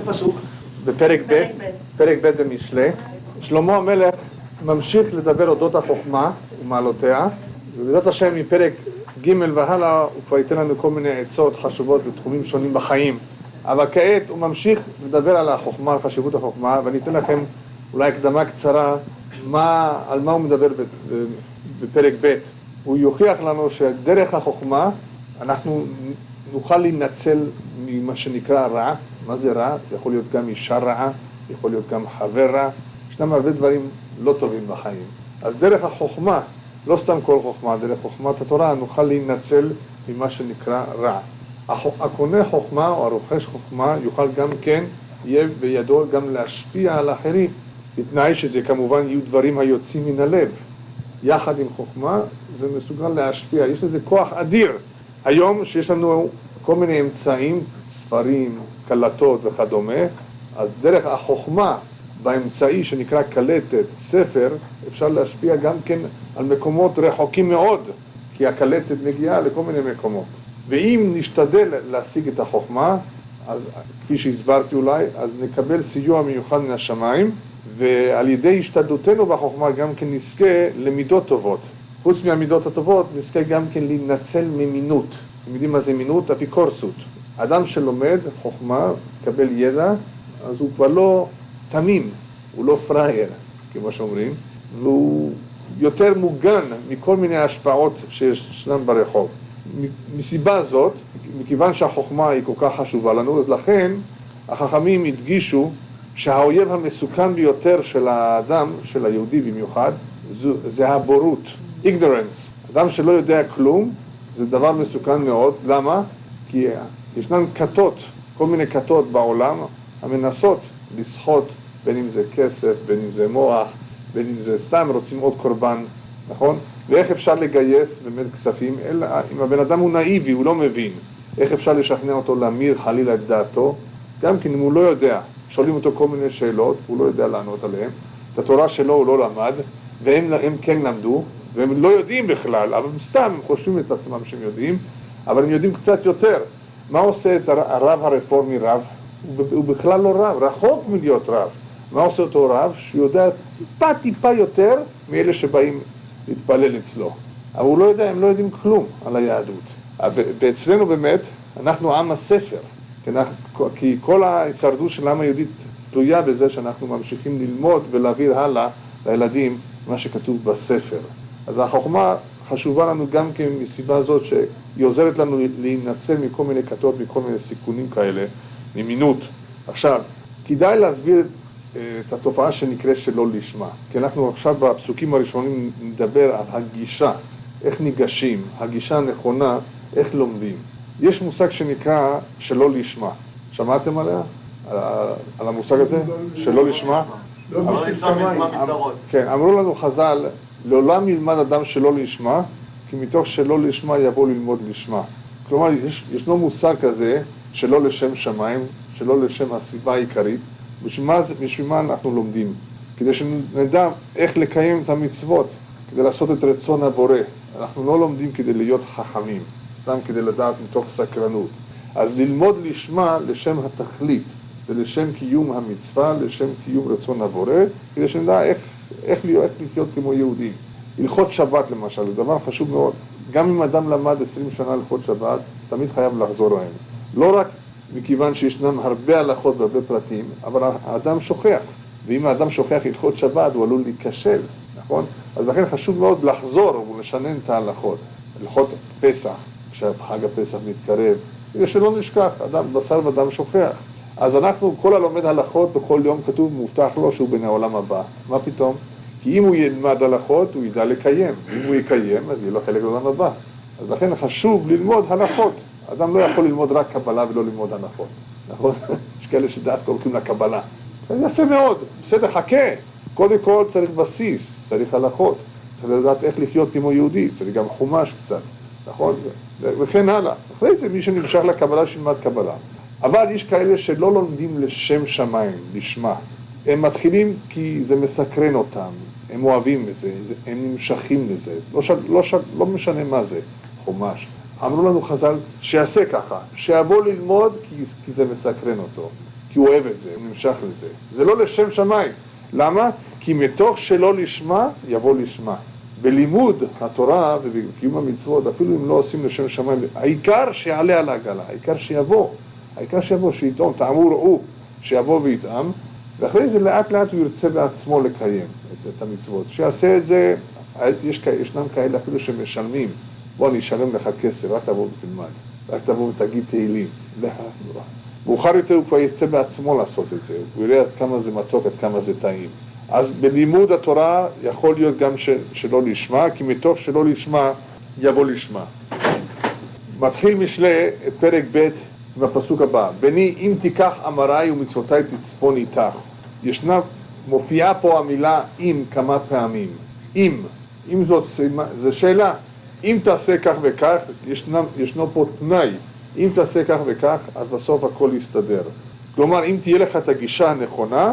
פסוק? בפרק ב', פרק ב' במשלי. שלמה המלך ממשיך לדבר אודות החוכמה ומעלותיה, ובעזרת השם מפרק ג' והלאה הוא כבר ייתן לנו כל מיני עצות חשובות בתחומים שונים בחיים. אבל כעת הוא ממשיך לדבר על החוכמה, על חשיבות החוכמה, ואני אתן לכם אולי הקדמה קצרה על מה הוא מדבר בפרק ב'. הוא יוכיח לנו שדרך החוכמה אנחנו נוכל להינצל ממה שנקרא רע. מה זה רע? זה יכול להיות גם אישה רעה, יכול להיות גם חבר רע, ישנם הרבה דברים לא טובים בחיים. אז דרך החוכמה, לא סתם כל חוכמה, דרך חוכמת התורה נוכל להינצל ממה שנקרא רע. הקונה חוכמה או הרוכש חוכמה יוכל גם כן, יהיה בידו גם להשפיע על האחרים, בתנאי שזה כמובן יהיו דברים היוצאים מן הלב. יחד עם חוכמה זה מסוגל להשפיע, יש לזה כוח אדיר. היום שיש לנו כל מיני אמצעים, ספרים, קלטות וכדומה, אז דרך החוכמה באמצעי שנקרא קלטת, ספר, אפשר להשפיע גם כן על מקומות רחוקים מאוד, כי הקלטת מגיעה לכל מיני מקומות. ואם נשתדל להשיג את החוכמה, אז כפי שהסברתי אולי, אז נקבל סיוע מיוחד מן השמיים, ועל ידי השתדלותנו בחוכמה גם כן נזכה למידות טובות. חוץ מהמידות הטובות, נזכה גם כן להינצל ממינות. אתם יודעים מה זה מינות? אפיקורסות. אדם שלומד חוכמה, קבל ידע, אז הוא כבר לא תמים, הוא לא פראייר, כמו שאומרים, והוא יותר מוגן מכל מיני השפעות שישנם ברחוב. מסיבה זאת, מכיוון שהחוכמה היא כל כך חשובה לנו, אז לכן החכמים הדגישו שהאויב המסוכן ביותר של האדם, של היהודי במיוחד, זה הבורות, ignorance. אדם שלא יודע כלום, זה דבר מסוכן מאוד. למה? כי ישנן כתות, כל מיני כתות בעולם, המנסות לסחוט, בין אם זה כסף, בין אם זה מוח, בין אם זה סתם רוצים עוד קורבן, נכון? ואיך אפשר לגייס באמת כספים? אלא אם הבן אדם הוא נאיבי, הוא לא מבין. איך אפשר לשכנע אותו להמיר חלילה את דעתו? גם כן אם הוא לא יודע, שואלים אותו כל מיני שאלות, הוא לא יודע לענות עליהן. את התורה שלו הוא לא למד, והם כן למדו, והם לא יודעים בכלל, אבל סתם הם חושבים את עצמם שהם יודעים, אבל הם יודעים קצת יותר. מה עושה את הרב הרפורמי רב? הוא בכלל לא רב, רחוק מלהיות רב. מה עושה אותו רב? שהוא יודע טיפה יותר מאלה שבאים להתפלל אצלו. אבל הוא לא יודע, הם לא יודעים כלום על היהדות. ואצלנו באמת, אנחנו עם הספר. כי כל ההישרדות של העם היהודית תלויה בזה שאנחנו ממשיכים ללמוד ולהעביר הלאה לילדים מה שכתוב בספר. אז החוכמה חשובה לנו גם כן מסיבה זאת שהיא עוזרת לנו להינצל מכל מיני כתות, מכל מיני סיכונים כאלה, ממינות. עכשיו, כדאי להסביר את התופעה שנקרא שלא לשמה. כי אנחנו עכשיו בפסוקים הראשונים נדבר על הגישה, איך ניגשים, הגישה הנכונה, איך לומדים. יש מושג שנקרא שלא לשמה. שמעתם עליה? על המושג הזה? שלא לשמה? לא לשמה מצרות. כן, אמרו לנו חז"ל, לעולם ילמד אדם שלא לשמה, כי מתוך שלא לשמה יבוא ללמוד לשמה. כלומר, ישנו מושג כזה, שלא לשם שמיים, שלא לשם הסיבה העיקרית. בשביל מה אנחנו לומדים? כדי שנדע איך לקיים את המצוות, כדי לעשות את רצון הבורא. אנחנו לא לומדים כדי להיות חכמים, סתם כדי לדעת מתוך סקרנות. אז ללמוד לשמה לשם התכלית, זה לשם קיום המצווה, לשם קיום רצון הבורא, כדי שנדע איך לחיות כמו יהודים. הלכות שבת למשל, זה דבר חשוב מאוד. גם אם אדם למד 20 שנה הלכות שבת, תמיד חייב לחזור להם. לא רק מכיוון שישנם הרבה הלכות והרבה פרטים, אבל האדם שוכח. ואם האדם שוכח הלכות שבת, הוא עלול להיכשל, נכון? אז לכן חשוב מאוד לחזור ולשנן את ההלכות. הלכות פסח, כשחג הפסח מתקרב, כדי שלא נשכח, בשר ודם שוכח. אז אנחנו, כל הלומד הלכות, בכל יום כתוב מובטח לו שהוא בן העולם הבא. מה פתאום? כי אם הוא ילמד הלכות, הוא ידע לקיים. אם הוא יקיים, אז יהיה לו חלק לעולם הבא. אז לכן חשוב ללמוד הלכות. אדם לא יכול ללמוד רק קבלה ולא ללמוד הלכות. נכון? יש כאלה שדעת קוראים לקבלה. זה יפה מאוד. בסדר, חכה. קודם כל צריך בסיס, צריך הלכות. צריך לדעת איך לחיות כמו יהודי. צריך גם חומש קצת. נכון? וכן הלאה. אחרי זה מי שנמשך לקבלה שילמד קבלה. אבל יש כאלה שלא לומדים לשם שמיים, לשמה. הם מתחילים כי זה מסקרן אותם, הם אוהבים את זה, הם נמשכים לזה, לא משנה מה זה, חומש. אמרו לנו חז"ל שיעשה ככה, שיבוא ללמוד כי זה מסקרן אותו. כי הוא אוהב את זה, הוא נמשך לזה. זה לא לשם שמיים. למה? כי מתוך שלא לשמה, יבוא לשמה. בלימוד התורה ובקיום המצוות, אפילו אם לא עושים לשם שמיים, העיקר שיעלה על העגלה, העיקר שיבוא, שיטעום, טעמו ראו, שיבוא ויטעם, ואחרי זה לאט לאט הוא ירצה בעצמו לקיים את המצוות. שיעשה את זה, ישנם כאלה אפילו שמשלמים, בוא אני אשלם לך כסף, רק תבוא ותלמד, רק תבוא ותגיד תהילים, לך נורא. מאוחר יותר הוא כבר ירצה בעצמו לעשות את זה, הוא יראה עד כמה זה מתוק, עד כמה זה טעים. אז בלימוד התורה יכול להיות גם שלא לשמה, כי מתוך שלא לשמה יבוא לשמה. מתחיל משלי את פרק ב' בפסוק הבא. בני אם תיקח אמריי ומצוותיי תצפון איתך. מופיעה פה המילה אם כמה פעמים. אם זאת זה שאלה. אם תעשה כך וכך, ישנו פה תנאי. אם תעשה כך וכך, אז בסוף הכל יסתדר. כלומר, אם תהיה לך את הגישה הנכונה,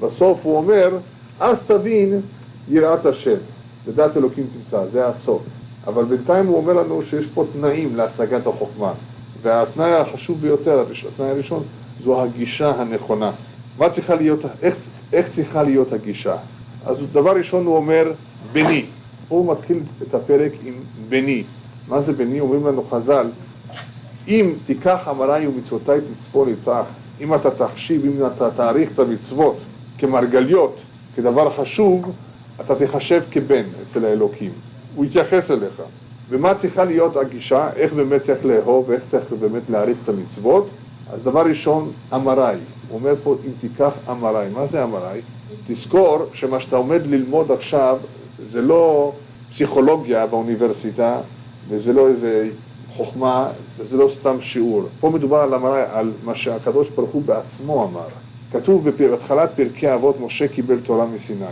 בסוף הוא אומר, אז תבין יראת השם, לדעת אלוקים תמצא, זה הסוף. אבל בינתיים הוא אומר לנו שיש פה תנאים להשגת החוכמה. והתנאי החשוב ביותר, התנאי הראשון, זו הגישה הנכונה. איך צריכה להיות הגישה? אז דבר ראשון הוא אומר, בני. הוא מתחיל את הפרק עם בני. מה זה בני? אומרים לנו חז"ל, אם תיקח אמריי ומצוותיי תצפון איתך, אם אתה תחשיב, אם אתה תעריך את המצוות כמרגליות, כדבר חשוב, אתה תחשב כבן אצל האלוקים. הוא יתייחס אליך. ומה צריכה להיות הגישה? איך באמת צריך לאהוב, איך צריך באמת להעריך את המצוות? אז דבר ראשון, אמריי. הוא אומר פה, אם תיקח אמריי. מה זה אמריי? תזכור שמה שאתה עומד ללמוד עכשיו, זה לא פסיכולוגיה באוניברסיטה, וזה לא איזה חוכמה, וזה לא סתם שיעור. פה מדובר על אמריי, על מה שהקדוש ברוך הוא בעצמו אמר. כתוב בהתחלת פרקי אבות, משה קיבל תורה מסיני.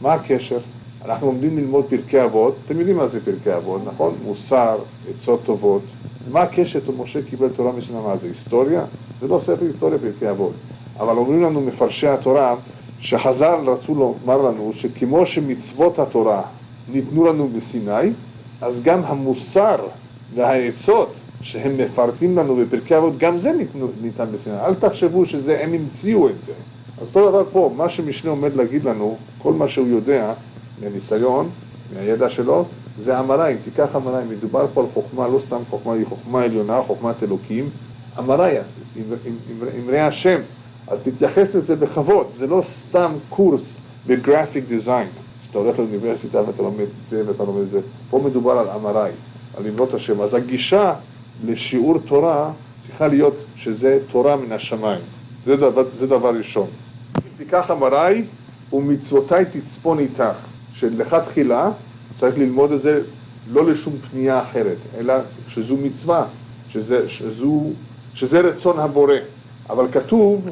מה הקשר? אנחנו עומדים ללמוד פרקי אבות, אתם יודעים מה זה פרקי אבות, נכון? מוסר, עצות טובות. מה הקשר? משה קיבל תורה מסיני, מה זה? היסטוריה? זה לא ספר היסטוריה פרקי אבות. אבל אומרים לנו מפרשי התורה, שחז"ל רצו לומר לנו, שכמו שמצוות התורה ניתנו לנו בסיני, אז גם המוסר והעצות שהם מפרטים לנו בפרקי אבות, גם זה ניתן בסיני. אל תחשבו שזה, הם המציאו את זה. אז אותו דבר פה, מה שמשנה עומד להגיד לנו, כל מה שהוא יודע, מהניסיון, מהידע שלו, זה אמריי. אם תיקח אמריי, מדובר פה על חוכמה, לא סתם חוכמה, היא חוכמה עליונה, חוכמת אלוקים. אמריי, אמרי השם. אז תתייחס לזה בכבוד, זה לא סתם קורס בגרפיק דיזיין, שאתה הולך לאוניברסיטה ואתה לומד את זה ואתה לומד את זה. פה מדובר על אמריי, על אמרות השם. אז הגישה לשיעור תורה צריכה להיות שזה תורה מן השמיים. זה דבר ראשון. אם תיקח אמריי ומצוותיי תצפון איתך, שלכתחילה צריך ללמוד את זה לא לשום פנייה אחרת, אלא שזו מצווה, שזה רצון הבורא. אבל כתוב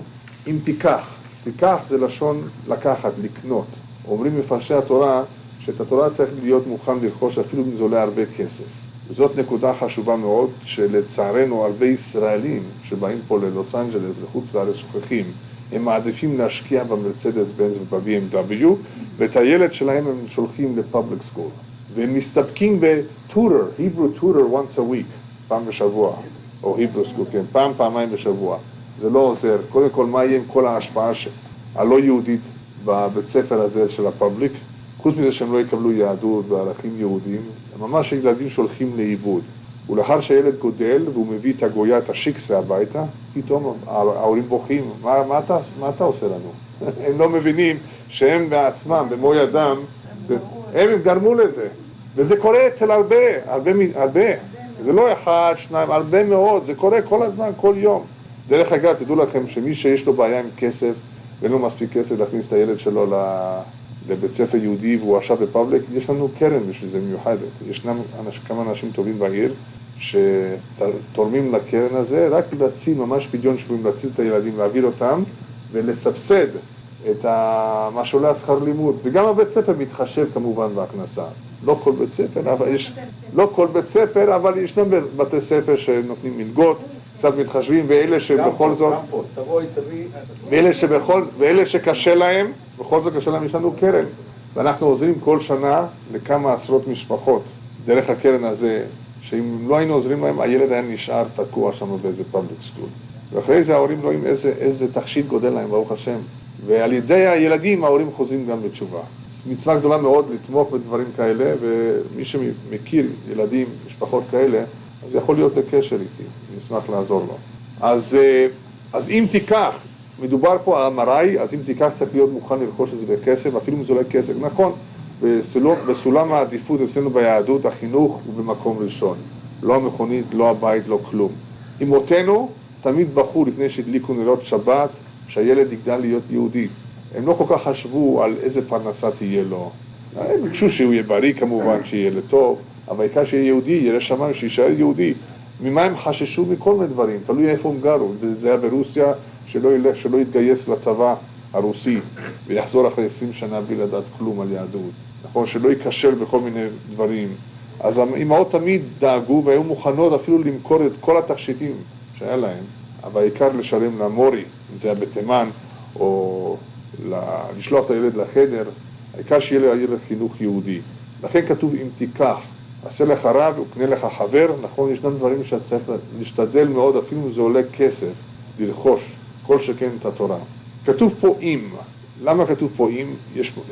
אם תיקח זה לשון לקחת, לקנות. אומרים מפרשי התורה שאת התורה צריך להיות מוכן לרכוש אפילו אם זה עולה הרבה כסף. וזאת נקודה חשובה מאוד, שלצערנו הרבה ישראלים שבאים פה ללוס אנג'לס, לחוץ לארץ שוכחים, הם מעדיפים להשקיע במרצדס בנץ וב-BMW, ואת הילד שלהם הם שולחים לפובליק סקול. והם מסתפקים בטוטר, Hebrew tutor once a week, פעם בשבוע, או Hebrew school, כן, פעמיים בשבוע. זה לא עוזר. קודם כל, מה יהיה עם כל ההשפעה הלא יהודית בבית ספר הזה של הפובליק? חוץ מזה שהם לא יקבלו יהדות וערכים יהודיים, ממש הילדים שולחים לאיבוד. ולאחר שהילד גודל והוא מביא את הגויה, את השיקסה הביתה, פתאום ההורים בוכים, מה אתה עושה לנו? הם לא מבינים שהם בעצמם, במו ידם, הם גרמו לזה. וזה קורה אצל הרבה. זה לא אחד, שניים, הרבה מאוד, זה קורה כל הזמן, כל יום. דרך אגב, תדעו לכם שמי שיש לו בעיה עם כסף, ואין לו מספיק כסף להכניס את הילד שלו לבית ספר יהודי והוא עכשיו בפובליק, יש לנו קרן בשביל זה מיוחדת. ישנם כמה אנשים טובים בעיר שתורמים לקרן הזה, רק להציל, ממש פדיון שבויים, להציל את הילדים, להעביר אותם ולסבסד את מה שעולה שכר לימוד. וגם הבית ספר מתחשב כמובן בהכנסה. לא כל בית ספר, אבל ישנם בתי ספר שנותנים מלגות, קצת מתחשבים, ואלה שבכל זאת, ואלה שקשה להם, בכל זאת קשה להם, יש לנו קרן. ואנחנו עוזרים כל שנה לכמה עשרות משפחות, דרך הקרן הזה, שאם לא היינו עוזרים להם, הילד היה נשאר תקוע שם באיזה פאבליק סקול. ואחרי זה ההורים רואים איזה תכשיט גודל להם, ברוך השם. ועל ידי הילדים ההורים חוזרים גם בתשובה. מצווה גדולה מאוד לתמוך בדברים כאלה, ומי שמכיר ילדים, משפחות כאלה, אז יכול להיות בקשר איתי, אני אשמח לעזור לו. אז אם תיקח, מדובר פה על המראי, אז אם תיקח צריך להיות מוכן לרכוש את זה בכסף, אפילו אם זה עולה כסף, נכון, בסולם העדיפות אצלנו ביהדות, החינוך הוא במקום ראשון. לא המכונית, לא הבית, לא כלום. אמותינו תמיד בחרו לפני שהדליקו נרות שבת, שהילד יגדל להיות יהודי. הם לא כל כך חשבו על איזה פרנסה תהיה לו. הם ביקשו שהוא יהיה בריא כמובן, שיהיה לטוב, אבל העיקר שיהיה יהודי, ירא שמיים, שישאר יהודי. ממה הם חששו מכל מיני דברים, תלוי איפה הם גרו. זה היה ברוסיה, שלא יתגייס לצבא הרוסי, ויחזור אחרי 20 שנה בלי לדעת כלום על יהדות. נכון, שלא ייכשל בכל מיני דברים. אז האמהות תמיד דאגו והיו מוכנות אפילו למכור את כל התכשיטים שהיה להם, אבל העיקר לשלם למורי, אם זה היה בתימן, או לשלוח את הילד לחדר, העיקר שיהיה לילד חינוך יהודי. לכן כתוב אם תיקח, עשה לך רב וקנה לך חבר, נכון, ישנם דברים שצריך להשתדל מאוד, אפילו אם זה עולה כסף, לרכוש, כל שכן את התורה. כתוב פה אם, למה כתוב פה אם?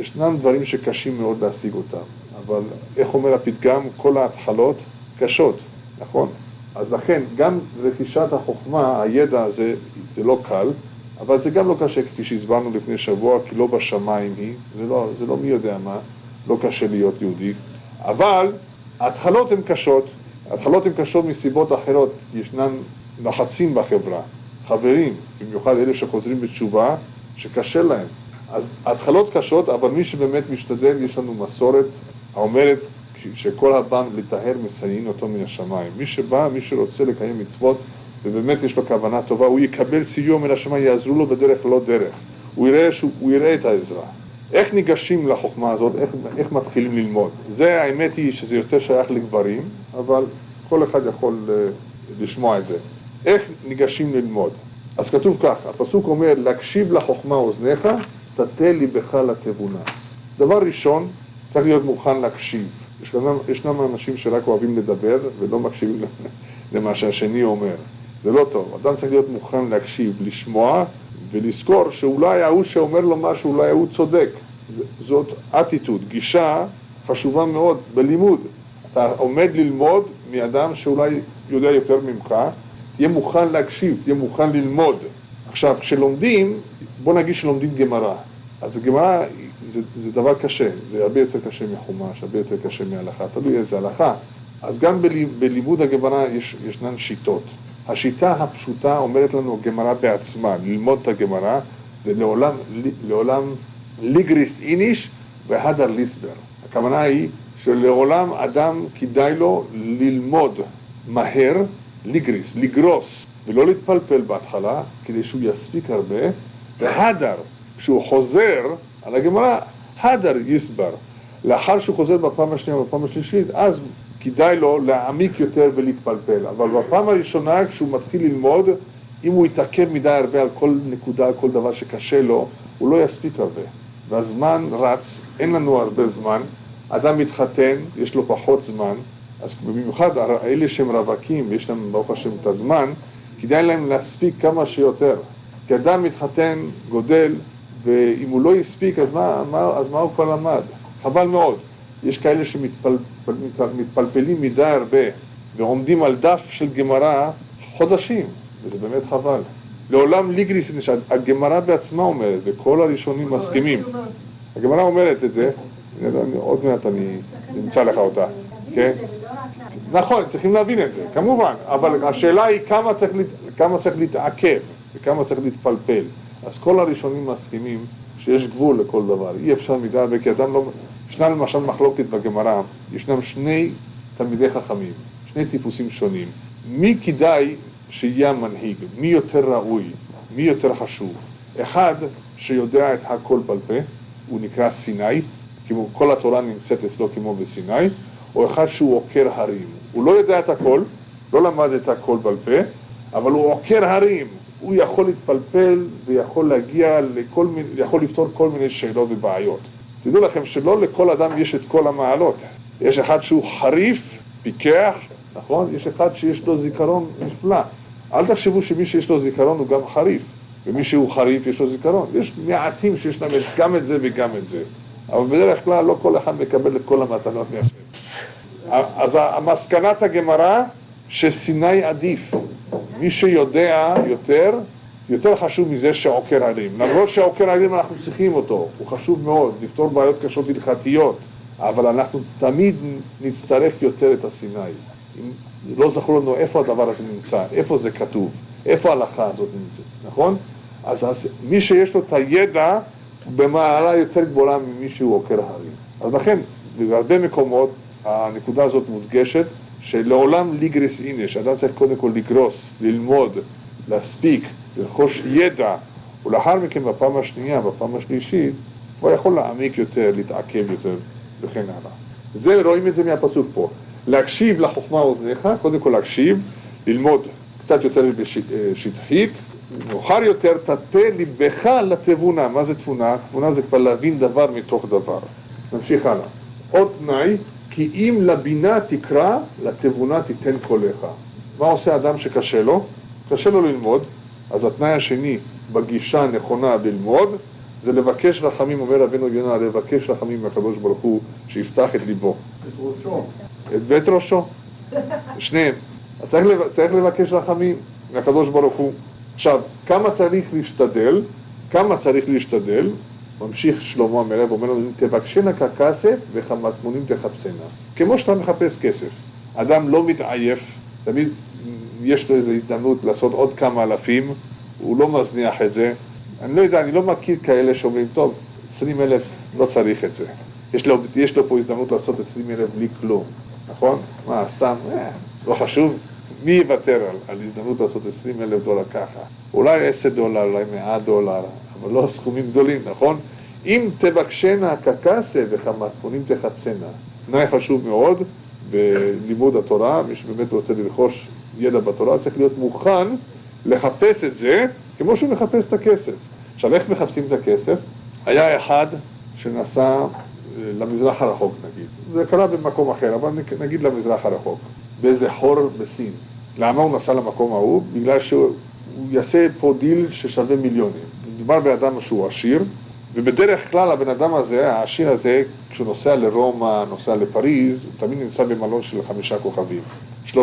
ישנם דברים שקשים מאוד להשיג אותם, אבל איך אומר הפתגם, כל ההתחלות קשות, נכון? אז לכן גם רכישת החוכמה, הידע הזה, זה לא קל, אבל זה גם לא קשה כפי שהסברנו לפני שבוע, כי לא בשמיים היא, זה לא מי יודע מה, לא קשה להיות יהודי, אבל ההתחלות הן קשות, ההתחלות הן קשות מסיבות אחרות, ישנן לחצים בחברה, חברים, במיוחד אלה שחוזרים בתשובה, שקשה להם. אז ההתחלות קשות, אבל מי שבאמת משתדל, יש לנו מסורת האומרת שכל הבא לטהר מסייעין אותו מן השמיים. מי שבא, מי שרוצה לקיים מצוות, ובאמת יש לו כוונה טובה, הוא יקבל סיוע מן השמיים, יעזרו לו בדרך לא דרך. הוא יראה את העזרה. איך ניגשים לחוכמה הזאת, איך מתחילים ללמוד? זה האמת היא שזה יותר שייך לגברים, אבל כל אחד יכול לשמוע את זה. איך ניגשים ללמוד? אז כתוב כך, הפסוק אומר, להקשיב לחוכמה אוזניך, תטה ליבך לתבונה. דבר ראשון, צריך להיות מוכן להקשיב. ישנם אנשים שרק אוהבים לדבר ולא מקשיבים למה שהשני אומר. זה לא טוב. אדם צריך להיות מוכן להקשיב, לשמוע ולזכור שאולי ההוא שאומר לו משהו, אולי הוא צודק. זאת אטיטוד, גישה חשובה מאוד בלימוד. אתה עומד ללמוד מאדם שאולי יודע יותר ממך, תהיה מוכן להקשיב, תהיה מוכן ללמוד. עכשיו, כשלומדים, בוא נגיד שלומדים גמרא. אז הגמרא זה דבר קשה, זה הרבה יותר קשה מחומש, הרבה יותר קשה מהלכה, תלוי איזה הלכה. אז גם בלימוד הגמרא ישנן שיטות. השיטה הפשוטה אומרת לנו הגמרא בעצמה, ללמוד את הגמרא, זה לעולם ליגריס איניש והדר ליסבר. הכוונה היא שלעולם אדם כדאי לו ללמוד מהר, ליגריס, לגרוס, ולא להתפלפל בהתחלה, כדי שהוא יספיק הרבה, והדר, כשהוא חוזר על הגמרא, הדר יסבר. לאחר שהוא חוזר בפעם השנייה ובפעם השלישית, אז כדאי לו להעמיק יותר ולהתפלפל. אבל בפעם הראשונה, כשהוא מתחיל ללמוד, אם הוא יתעכב מדי הרבה על כל נקודה, על כל דבר שקשה לו, הוא לא יספיק הרבה. והזמן רץ, אין לנו הרבה זמן, אדם מתחתן, יש לו פחות זמן, אז במיוחד אלה שהם רווקים ויש להם ברוך השם את הזמן, כדאי להם להספיק כמה שיותר. כי אדם מתחתן, גודל, ואם הוא לא יספיק, אז מה הוא כבר למד? חבל מאוד. יש כאלה שמתפלפלים מדי הרבה, ועומדים על דף של גמרא חודשים, וזה באמת חבל. לעולם ליגריס, הגמרא בעצמה אומרת, וכל הראשונים מסכימים. הגמרא אומרת את זה, עוד מעט אני אמצא לך אותה, כן? נכון, צריכים להבין את זה, כמובן, אבל השאלה היא כמה צריך להתעכב, וכמה צריך להתפלפל. אז כל הראשונים מסכימים שיש גבול לכל דבר, אי אפשר מדי הרבה, כי אדם לא... ישנה למשל מחלוקת בגמרא, ישנם שני תלמידי חכמים, שני טיפוסים שונים. מי כדאי שיהיה המנהיג? מי יותר ראוי? מי יותר חשוב? אחד שיודע את הכל בעל פה, הוא נקרא סיני, כמו כל התורה נמצאת אצלו כמו בסיני, או אחד שהוא עוקר הרים. הוא לא יודע את הכל, לא למד את הכל בעל פה, אבל הוא עוקר הרים. הוא יכול להתפלפל ויכול להגיע יכול לפתור כל מיני שאלות ובעיות. תדעו לכם שלא לכל אדם יש את כל המעלות. יש אחד שהוא חריף, פיקח, נכון? יש אחד שיש לו זיכרון נפלא. אל תחשבו שמי שיש לו זיכרון הוא גם חריף, ומי שהוא חריף יש לו זיכרון. יש מעטים שיש להם גם את זה וגם את זה. אבל בדרך כלל לא כל אחד מקבל את כל המתנות מהשם. אז המסקנת הגמרא שסיני עדיף. מי שיודע יותר חשוב מזה שעוקר הרים. למרות שעוקר הרים אנחנו צריכים אותו, הוא חשוב מאוד, לפתור בעיות קשות הלכתיות, אבל אנחנו תמיד נצטרך יותר את הסיני. לא זכור לנו איפה הדבר הזה נמצא, איפה זה כתוב, איפה ההלכה הזאת נמצאת, נכון? אז מי שיש לו את הידע במעלה יותר גדולה ממי שהוא עוקר הרים. אז לכן, בהרבה מקומות הנקודה הזאת מודגשת, שלעולם ליגרס אינש, אדם צריך קודם כל לגרוס, ללמוד, להספיק, לרכוש ידע, ולאחר מכן בפעם השנייה, בפעם השלישית, הוא יכול להעמיק יותר, להתעכב יותר, וכן הלאה. רואים את זה מהפסוק פה. להקשיב לחוכמה אוזניך, קודם כל להקשיב, ללמוד קצת יותר שטחית, מאוחר יותר תטה ליבך לתבונה. מה זה תבונה? תבונה זה כבר להבין דבר מתוך דבר. נמשיך הלאה. עוד תנאי, כי אם לבינה תקרא, לתבונה תיתן קולך. מה עושה אדם שקשה לו? קשה לו ללמוד, אז התנאי השני בגישה הנכונה ללמוד, זה לבקש רחמים, אומר רבנו יונה, לבקש רחמים מהקדוש ברוך הוא, שיפתח את ליבו. את ראשו. את בית ראשו. שניהם. אז צריך לבקש רחמים מהקדוש ברוך הוא. עכשיו, כמה צריך להשתדל? ממשיך שלמה המלך ואומר לנו, תבקשנה ככסף וכמטמונים תחפשנה. כמו שאתה מחפש כסף. אדם לא מתעייף, תמיד יש לו איזו הזדמנות לעשות עוד כמה אלפים, הוא לא מזניח את זה. אני לא יודע, אני לא מכיר כאלה שאומרים, טוב, 20,000 לא צריך את זה. יש לו פה הזדמנות לעשות 20,000 בלי כלום, נכון? מה, סתם, לא חשוב. מי יוותר על הזדמנות לעשות 20,000 דולר ככה? אולי $10, אולי $100, אבל לא סכומים גדולים, נכון? אם תבקשנה ככסף וכמטמונים תחפשנה. תנאי חשוב מאוד בלימוד התורה, מי שבאמת רוצה לרכוש ידע בתורה, צריך להיות מוכן לחפש את זה כמו שהוא מחפש את הכסף. עכשיו, איך מחפשים את הכסף? היה אחד שנסע למזרח הרחוק, נגיד. זה קרה במקום אחר, אבל נגיד למזרח הרחוק. באיזה חור בסין. למה הוא נסע למקום ההוא? בגלל שהוא יעשה פה דיל ששווה מיליונים. מדובר באדם שהוא עשיר, ובדרך כלל הבן אדם הזה, העשיר הזה, כשהוא נוסע לרומא, נוסע לפריז, הוא תמיד נמצא במלון של 5 כוכבים. $350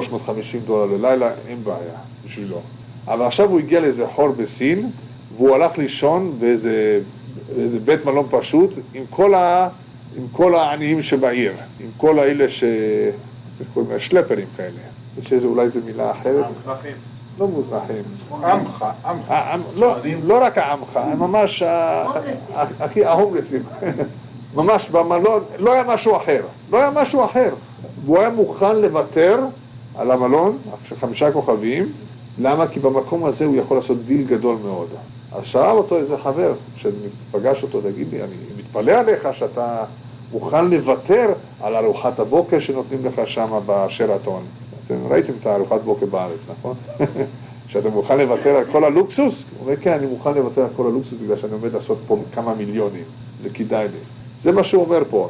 ללילה, אין בעיה בשבילו. אבל עכשיו הוא הגיע לאיזה חור בסין, והוא הלך לישון באיזה בית מלון פשוט, עם כל העניים שבעיר, עם כל האלה שלפרים כאלה. יש איזה אולי איזה מילה אחרת? מוזנחים. לא מוזנחים. עמך. לא רק העמך, ממש ההומלסים. ממש במלון, לא היה משהו אחר. והוא היה מוכן לוותר על המלון של 5 כוכבים. למה? כי במקום הזה הוא יכול לעשות דיל גדול מאוד. אז שאל אותו איזה חבר, כשפגש אותו, תגיד לי, אני מתפלא עליך שאתה מוכן לוותר על ארוחת הבוקר שנותנים לך שם בשרתון. אתם ראיתם את הארוחת בוקר בארץ, נכון? שאתה מוכן לוותר על כל הלוקסוס? הוא אומר, כן, אני מוכן לוותר על כל הלוקסוס בגלל שאני עומד לעשות פה כמה מיליונים. זה כדאי לי. זה מה שהוא אומר פה.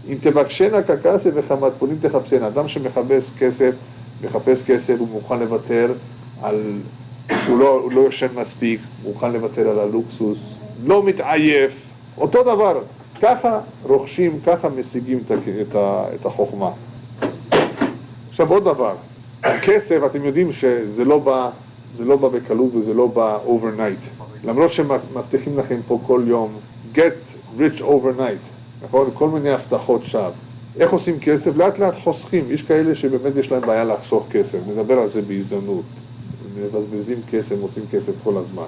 אם תבקשנה ככסף וכמטמונים תחפשנה. אדם שמחפש כסף, הוא מוכן לוותר על... שהוא לא ישן מספיק, הוא מוכן לוותר על הלוקסוס, לא מתעייף. אותו דבר. ככה רוכשים, ככה משיגים את החוכמה. עכשיו עוד דבר, הכסף, אתם יודעים שזה לא בא בקלות וזה לא בא overnight. למרות שמבטיחים לכם פה כל יום, get rich overnight, נכון? כל מיני הבטחות שווא. איך עושים כסף? לאט לאט חוסכים. יש כאלה שבאמת יש להם בעיה לחסוך כסף, נדבר על זה בהזדמנות. מבזבזים כסף, מוצאים כסף כל הזמן.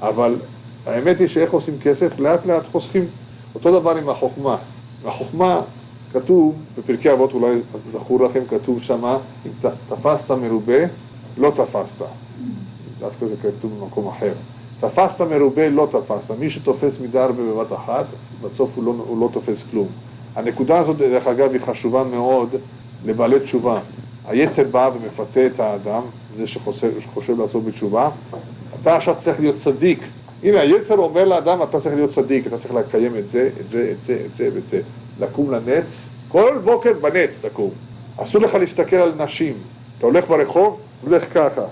אבל האמת היא שאיך עושים כסף? לאט לאט חוסכים. אותו דבר עם החוכמה. החוכמה, כתוב, בפרקי אבות אולי זכור לכם, כתוב שמה, אם תפסת מרובה, לא תפסת. דווקא זה כתוב במקום אחר. תפסת מרובה, לא תפסת. מי שתופס מדי הרבה בבת אחת, בסוף הוא לא תופס כלום. הנקודה הזאת, דרך אגב, היא חשובה מאוד לבעלי תשובה. היצר בא ומפתה את האדם, זה שחושב לעשות בתשובה. אתה עכשיו צריך להיות צדיק. הנה, היצר אומר לאדם, אתה צריך להיות צדיק, אתה צריך לקיים את זה, את זה, את זה, את זה ואת זה. לקום לנץ, כל בוקר בנץ תקום. אסור לך להסתכל על נשים. אתה הולך ברחוב, הולך ככה.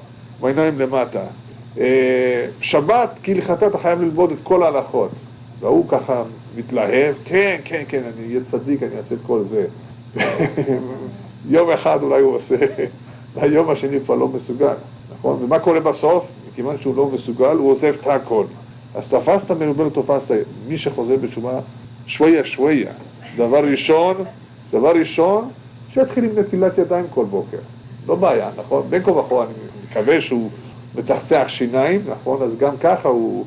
בעיניים למטה. שבת, כהלכתה אתה חייב ללמוד את כל ההלכות. והוא ככה מתלהב, כן, כן, כן, אני אהיה צדיק, אני אעשה את כל זה. יום אחד אולי הוא עושה, והיום השני כבר לא מסוגל, נכון? ומה קורה בסוף? מכיוון שהוא לא מסוגל, הוא עוזב את הכל. אז תפסת מרובה לא תפסת, מי שחוזר בתשובה, שויה. דבר ראשון, שיתחיל עם נטילת ידיים כל בוקר. לא בעיה, נכון? בין כה וכה אני מקווה שהוא מצחצח שיניים, נכון? אז גם ככה הוא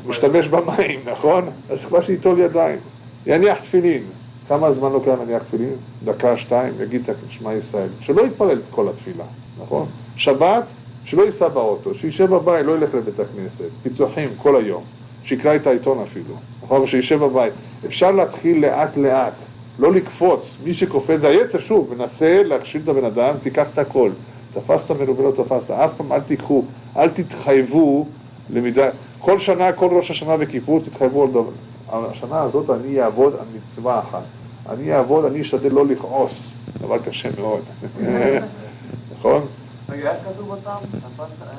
משתמש במים, נכון? אז כבר שיטול ידיים. יניח תפילין. כמה זמן לוקח להניח תפילין? דקה, 2, יגיד את שמע ישראל. שלא יתפלל את כל התפילה, נכון? שבת, שלא ייסע באוטו, שישב בבית, לא ילך לבית הכנסת. פיצוחים כל היום. שיקרא את העיתון אפילו. נכון? שישב בבית. אפשר להתחיל לאט לאט. לא לקפוץ. מי שקופץ, היצר שוב, מנסה להכשיל את הבן אדם, תיקח את הכל. תפסת מרובה לא תפסת. אף פעם אל תיקחו, אל תתחייבו למידה. כל שנה, כל ראש השנה וכיפור, תתחייבו על דבר. השנה הזאת אני אעבוד על מצווה אחת. אני אשתדל לא לכעוס. דבר קשה מאוד. נכון? רגע, איך כתוב אותם?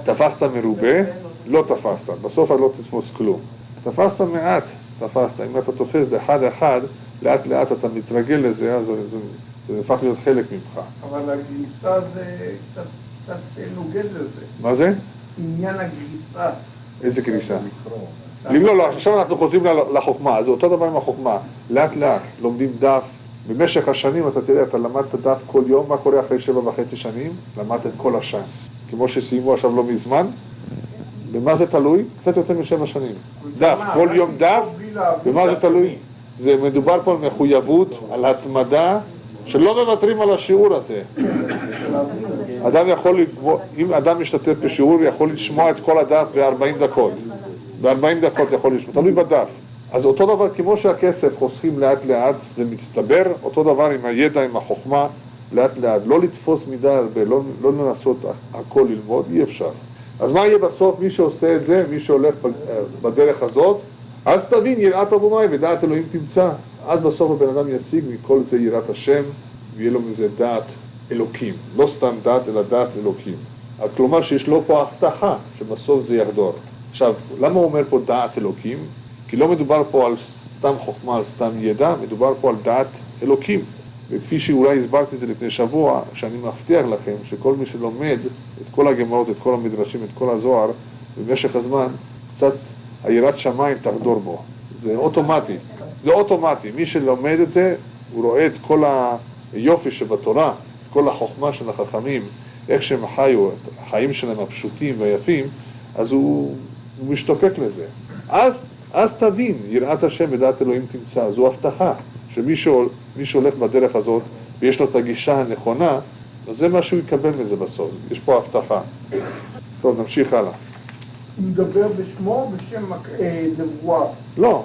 תפסת מרובה, לא תפסת. בסוף לא תתפוס כלום. תפסת מעט, תפסת. אם אתה תופס אחד, לאט לאט אתה מתרגל לזה, אז זה הפך להיות חלק ממך. אבל הגריסה זה קצת נוגד לזה. מה זה? עניין הגריסה. איזה גריסה? לא, עכשיו אנחנו חוזרים לחוכמה, זה אותו דבר עם החוכמה. לאט לאט לומדים דף. במשך השנים אתה תראה, אתה למדת דף כל יום, מה קורה אחרי 7.5 שנים? למדת את כל הש"ס. כמו שסיימו עכשיו לא מזמן. במה זה תלוי? קצת יותר מ7 שנים. דף, כל יום דף, במה זה תלוי? זה מדובר פה על מחויבות, על התמדה, שלא מוותרים על השיעור הזה. אדם יכול, אם אדם משתתף בשיעור, יכול לשמוע את כל הדף ב40 דקות. ב40 דקות יכול לשמוע, תלוי בדף. אז אותו דבר, כמו שהכסף חוסכים לאט לאט, זה מצטבר, אותו דבר עם הידע, עם החוכמה, לאט לאט. לא לתפוס מידה הרבה, לא לנסות הכל ללמוד, אי אפשר. אז מה יהיה בסוף? מי שעושה את זה, מי שהולך בדרך הזאת, אז תבין, יראת אבומי ודעת אלוהים תמצא. אז בסוף הבן אדם ישיג מכל זה יראת השם, ויהיה לו מזה דעת אלוקים. לא סתם דעת, אלא דעת אלוקים. כלומר שיש לו פה הבטחה, שבסוף זה יחדור. עכשיו, למה הוא אומר פה דעת אלוקים? כי לא מדובר פה על סתם חוכמה, על סתם ידע, מדובר פה על דעת אלוקים. וכפי שאולי הסברתי את זה לפני שבוע, שאני מבטיח לכם שכל מי שלומד את כל הגמרות, את כל המדרשים, את כל הזוהר, במשך הזמן, קצת היראת שמיים תחדור בו. זה אוטומטי. זה אוטומטי. מי שלומד את זה, הוא רואה את כל היופי שבתורה, את כל החוכמה של החכמים, איך שהם חיו, את החיים שלהם הפשוטים והיפים, אז הוא משתוקק לזה. אז תבין, יראת השם ודעת אלוהים תמצא. זו הבטחה, שמי שהולך בדרך הזאת, ויש לו את הגישה הנכונה, אז זה מה שהוא יקבל מזה בסוף. יש פה הבטחה. טוב, נמשיך הלאה. הוא מדבר בשמו בשם נבואה. לא,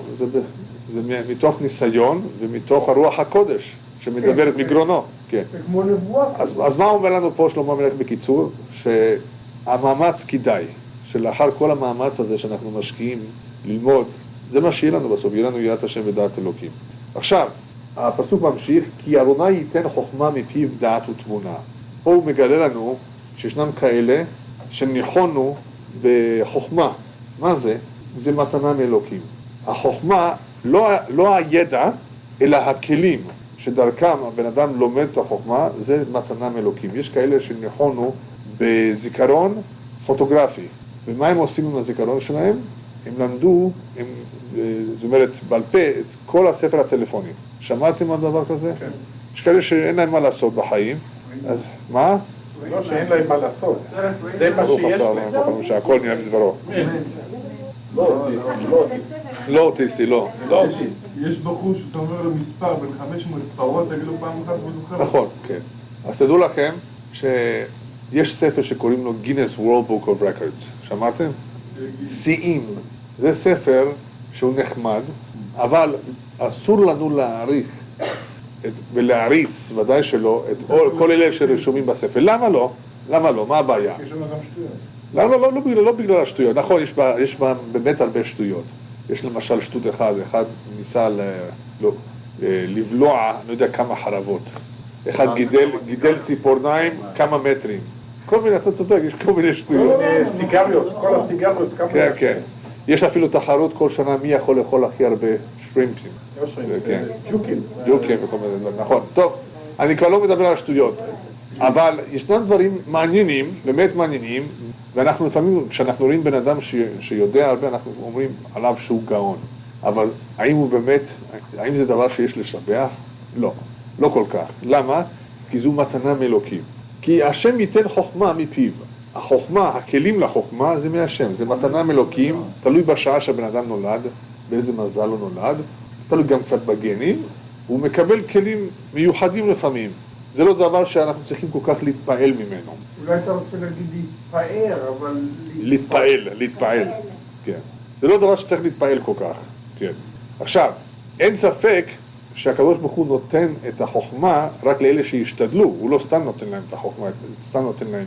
זה מתוך ניסיון ומתוך הרוח הקודש, שמדברת מגרונו. כן. זה כמו נבואה. אז מה אומר לנו פה שלמה המלך בקיצור? שהמאמץ כדאי, שלאחר כל המאמץ הזה שאנחנו משקיעים ללמוד, זה מה שיהיה לנו בסוף, יהיה לנו יראת השם ודעת אלוקים. עכשיו, הפסוק ממשיך, כי אדוני ייתן חוכמה מפיו דעת ותבונה. פה הוא מגלה לנו שישנם כאלה שניחונו בחוכמה. מה זה? זה מתנה מאלוקים. החוכמה, לא הידע, אלא הכלים שדרכם הבן אדם לומד את החוכמה, זה מתנה מאלוקים. יש כאלה שניחונו בזיכרון פוטוגרפי. ומה הם עושים עם הזיכרון שלהם? הם למדו, זאת אומרת, בעל פה, את כל הספר הטלפוני. שמעתם על דבר כזה? כן. יש כאלה שאין להם מה לעשות בחיים, אז מה? לא שאין להם מה לעשות. זה מה שיש להם. שהכל נהיה מדברו. לא אוטיסטי, לא. יש בחור שאתה אומר לו מספר בין 500 ספרות, תגיד לו פעם אחת והוא זוכר. נכון, כן. אז תדעו לכם שיש ספר שקוראים לו Guinness World Book of Records. שמעתם? שיאים. זה ספר שהוא נחמד, אבל אסור לנו להעריך ולהריץ, ודאי שלא, את כל אלה שרשומים בספר. למה לא? למה לא? מה הבעיה? יש לנו גם שטויות. לא בגלל השטויות. נכון, יש בה באמת הרבה שטויות. יש למשל שטות אחד ניסה לבלוע, לא יודע כמה חרבות. אחד גידל ציפורניים כמה מטרים. כל מיני, אתה צודק, יש כל מיני שטויות. סיגריות, כל הסיגריות, כמה... כן, כן. יש אפילו תחרות כל שנה מי יכול לאכול הכי הרבה שרימפים. כן. ג'וקים וכל מיני דברים, נכון. טוב, אני כבר לא מדבר על שטויות, אבל ישנם דברים מעניינים, באמת מעניינים, ואנחנו לפעמים, כשאנחנו רואים בן אדם שיודע הרבה, אנחנו אומרים עליו שהוא גאון. אבל האם הוא באמת, האם זה דבר שיש לשבח? לא, לא כל כך. למה? כי זו מתנה מאלוקים. כי השם ייתן חוכמה מפיו. החוכמה, הכלים לחוכמה זה מהשם, זה מתנה מאלוקים, תלוי בשעה שהבן אדם נולד, באיזה מזל הוא נולד, תלוי גם קצת בגנים, הוא מקבל כלים מיוחדים לפעמים. זה לא דבר שאנחנו צריכים כל כך להתפעל ממנו. אולי אתה רוצה להגיד להתפאר, אבל... להתפעל, כן. זה לא דבר שצריך להתפעל כל כך, כן. עכשיו, אין ספק שהקדוש ברוך הוא נותן את החוכמה רק לאלה שהשתדלו, הוא לא סתם נותן להם את החוכמה, סתם נותן להם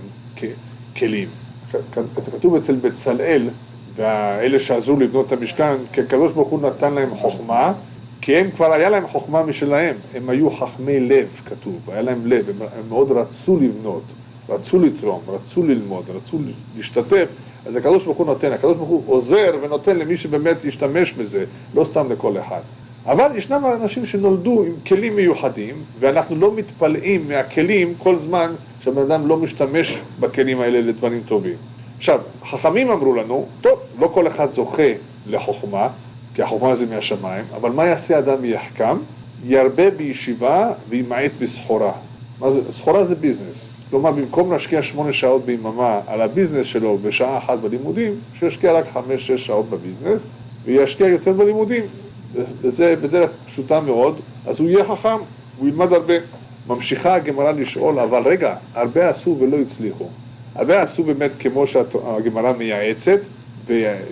כלים. כתוב אצל בצלאל, והאלה שעזרו לבנות את המשכן, כי הקדוש ברוך הוא נתן להם חוכמה, כי הם כבר היה להם חוכמה משלהם, הם היו חכמי לב, כתוב, היה להם לב, הם מאוד רצו לבנות, רצו לתרום, רצו ללמוד, רצו להשתתף, אז הקדוש ברוך הוא נותן, הקדוש ברוך הוא עוזר ונותן למי שבאמת ישתמש בזה, לא סתם לכל אחד. אבל ישנם אנשים שנולדו עם כלים מיוחדים, ואנחנו לא מתפלאים מהכלים כל זמן שהבן אדם לא משתמש בכלים האלה לדברים טובים. עכשיו, חכמים אמרו לנו, טוב, לא כל אחד זוכה לחוכמה, כי החוכמה זה מהשמיים, אבל מה יעשה אדם יחכם? ירבה בישיבה וימעט בסחורה. מה זה? סחורה זה ביזנס. כלומר, במקום להשקיע 8 שעות ביממה על הביזנס שלו בשעה אחת בלימודים, שישקיע רק 5-6 שעות בביזנס, וישקיע יותר בלימודים. וזה בדרך פשוטה מאוד, אז הוא יהיה חכם, הוא ילמד הרבה. ממשיכה הגמרא לשאול, אבל רגע, הרבה עשו ולא הצליחו. הרבה עשו באמת כמו שהגמרא מייעצת,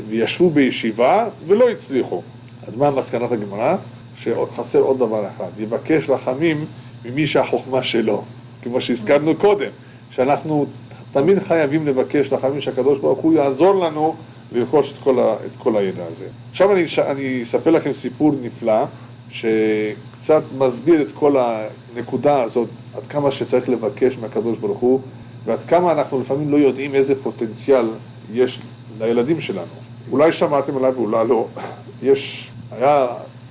וישבו בישיבה ולא הצליחו. אז מה מסקנת הגמרא? שחסר עוד דבר אחד, יבקש רחמים ממי שהחוכמה שלו. כמו שהזכרנו קודם, שאנחנו תמיד חייבים לבקש רחמים שהקדוש ברוך הוא יעזור לנו לרכוש את כל הידע הזה. עכשיו אני אספר לכם סיפור נפלא, שקצת מסביר את כל הנקודה הזאת, עד כמה שצריך לבקש מהקדוש ברוך הוא, ועד כמה אנחנו לפעמים לא יודעים איזה פוטנציאל יש לילדים שלנו. אולי שמעתם עליו ואולי לא. היה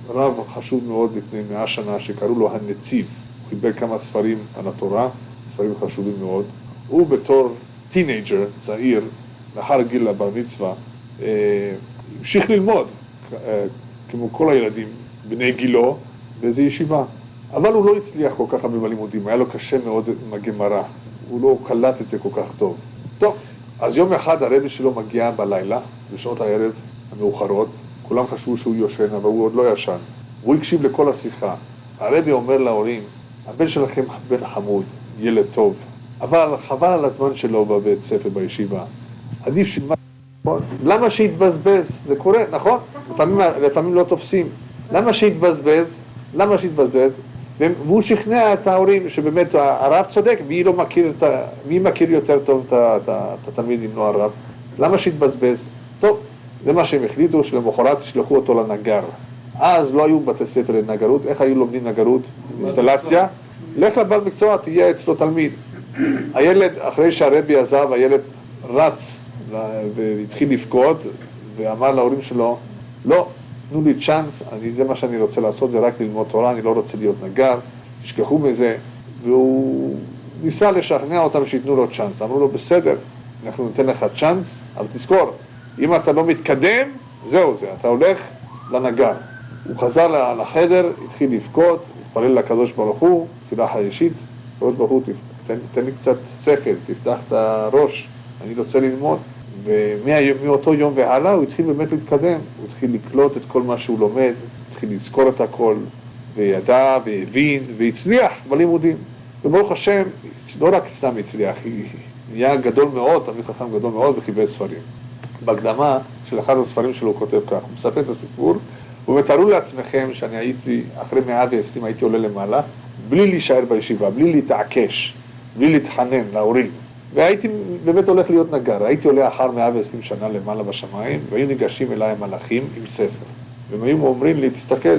רב חשוב מאוד לפני 100 שנה שקראו לו הנציב. הוא קיבל כמה ספרים על התורה, ספרים חשובים מאוד. הוא בתור טינג'ר, צעיר, לאחר גיל הבר מצווה, המשיך ללמוד, כמו כל הילדים, בני גילו, באיזו ישיבה. אבל הוא לא הצליח כל כך הרבה בלימודים, היה לו קשה מאוד עם הגמרא. הוא לא קלט את זה כל כך טוב. טוב, אז יום אחד הרבי שלו מגיע בלילה, בשעות הערב המאוחרות, כולם חשבו שהוא יושן, אבל הוא עוד לא ישן. הוא הקשיב לכל השיחה. הרבי אומר להורים, הבן שלכם בן חמוד, ילד טוב, אבל חבל על הזמן שלו בבית ספר, בישיבה. עדיף שמה... למה שיתבזבז? זה קורה, נכון? לפעמים לא תופסים. למה שיתבזבז? והוא שכנע את ההורים שבאמת הרב צודק, מי מכיר יותר טוב את התלמיד אם לא הרב? למה שיתבזבז? טוב, זה מה שהם החליטו, שלמחרת ישלחו אותו לנגר. אז לא היו בתי ספר לנגרות, איך היו לומדים נגרות? אינסטלציה. לך לבעל מקצוע, תהיה אצלו תלמיד. הילד, אחרי שהרבי עזב, הילד רץ והתחיל לבכות, ואמר להורים שלו, לא, תנו לי צ'אנס, זה מה שאני רוצה לעשות, זה רק ללמוד תורה, אני לא רוצה להיות נגר, תשכחו מזה. והוא ניסה לשכנע אותם שיתנו לו צ'אנס. אמרו לו, בסדר, אנחנו ניתן לך צ'אנס, אבל תזכור, אם אתה לא מתקדם, זהו זה, אתה הולך לנגר. הוא חזר לחדר, התחיל לבכות, התפלל לקדוש ברוך הוא, תפילה חרישית, קדוש ברוך הוא, תן לי קצת שכל, תפתח את הראש, אני רוצה ללמוד. ומאותו יום והלאה הוא התחיל באמת להתקדם, הוא התחיל לקלוט את כל מה שהוא לומד, התחיל לזכור את הכל, וידע והבין והצליח בלימודים. וברוך השם, לא רק סתם הצליח, נהיה גדול מאוד, תלמיד חכם גדול מאוד וקיבל ספרים. בהקדמה של אחד הספרים שלו הוא כותב כך, הוא מספר את הסיפור, הוא אומר, תארו לעצמכם שאני הייתי, אחרי 120 הייתי עולה למעלה, בלי להישאר בישיבה, בלי להתעקש, בלי להתחנן להורים. והייתי באמת הולך להיות נגר, הייתי עולה אחר 120 שנה למעלה בשמיים, והיו ניגשים אליי מלאכים עם ספר. והם היו אומרים לי, תסתכל,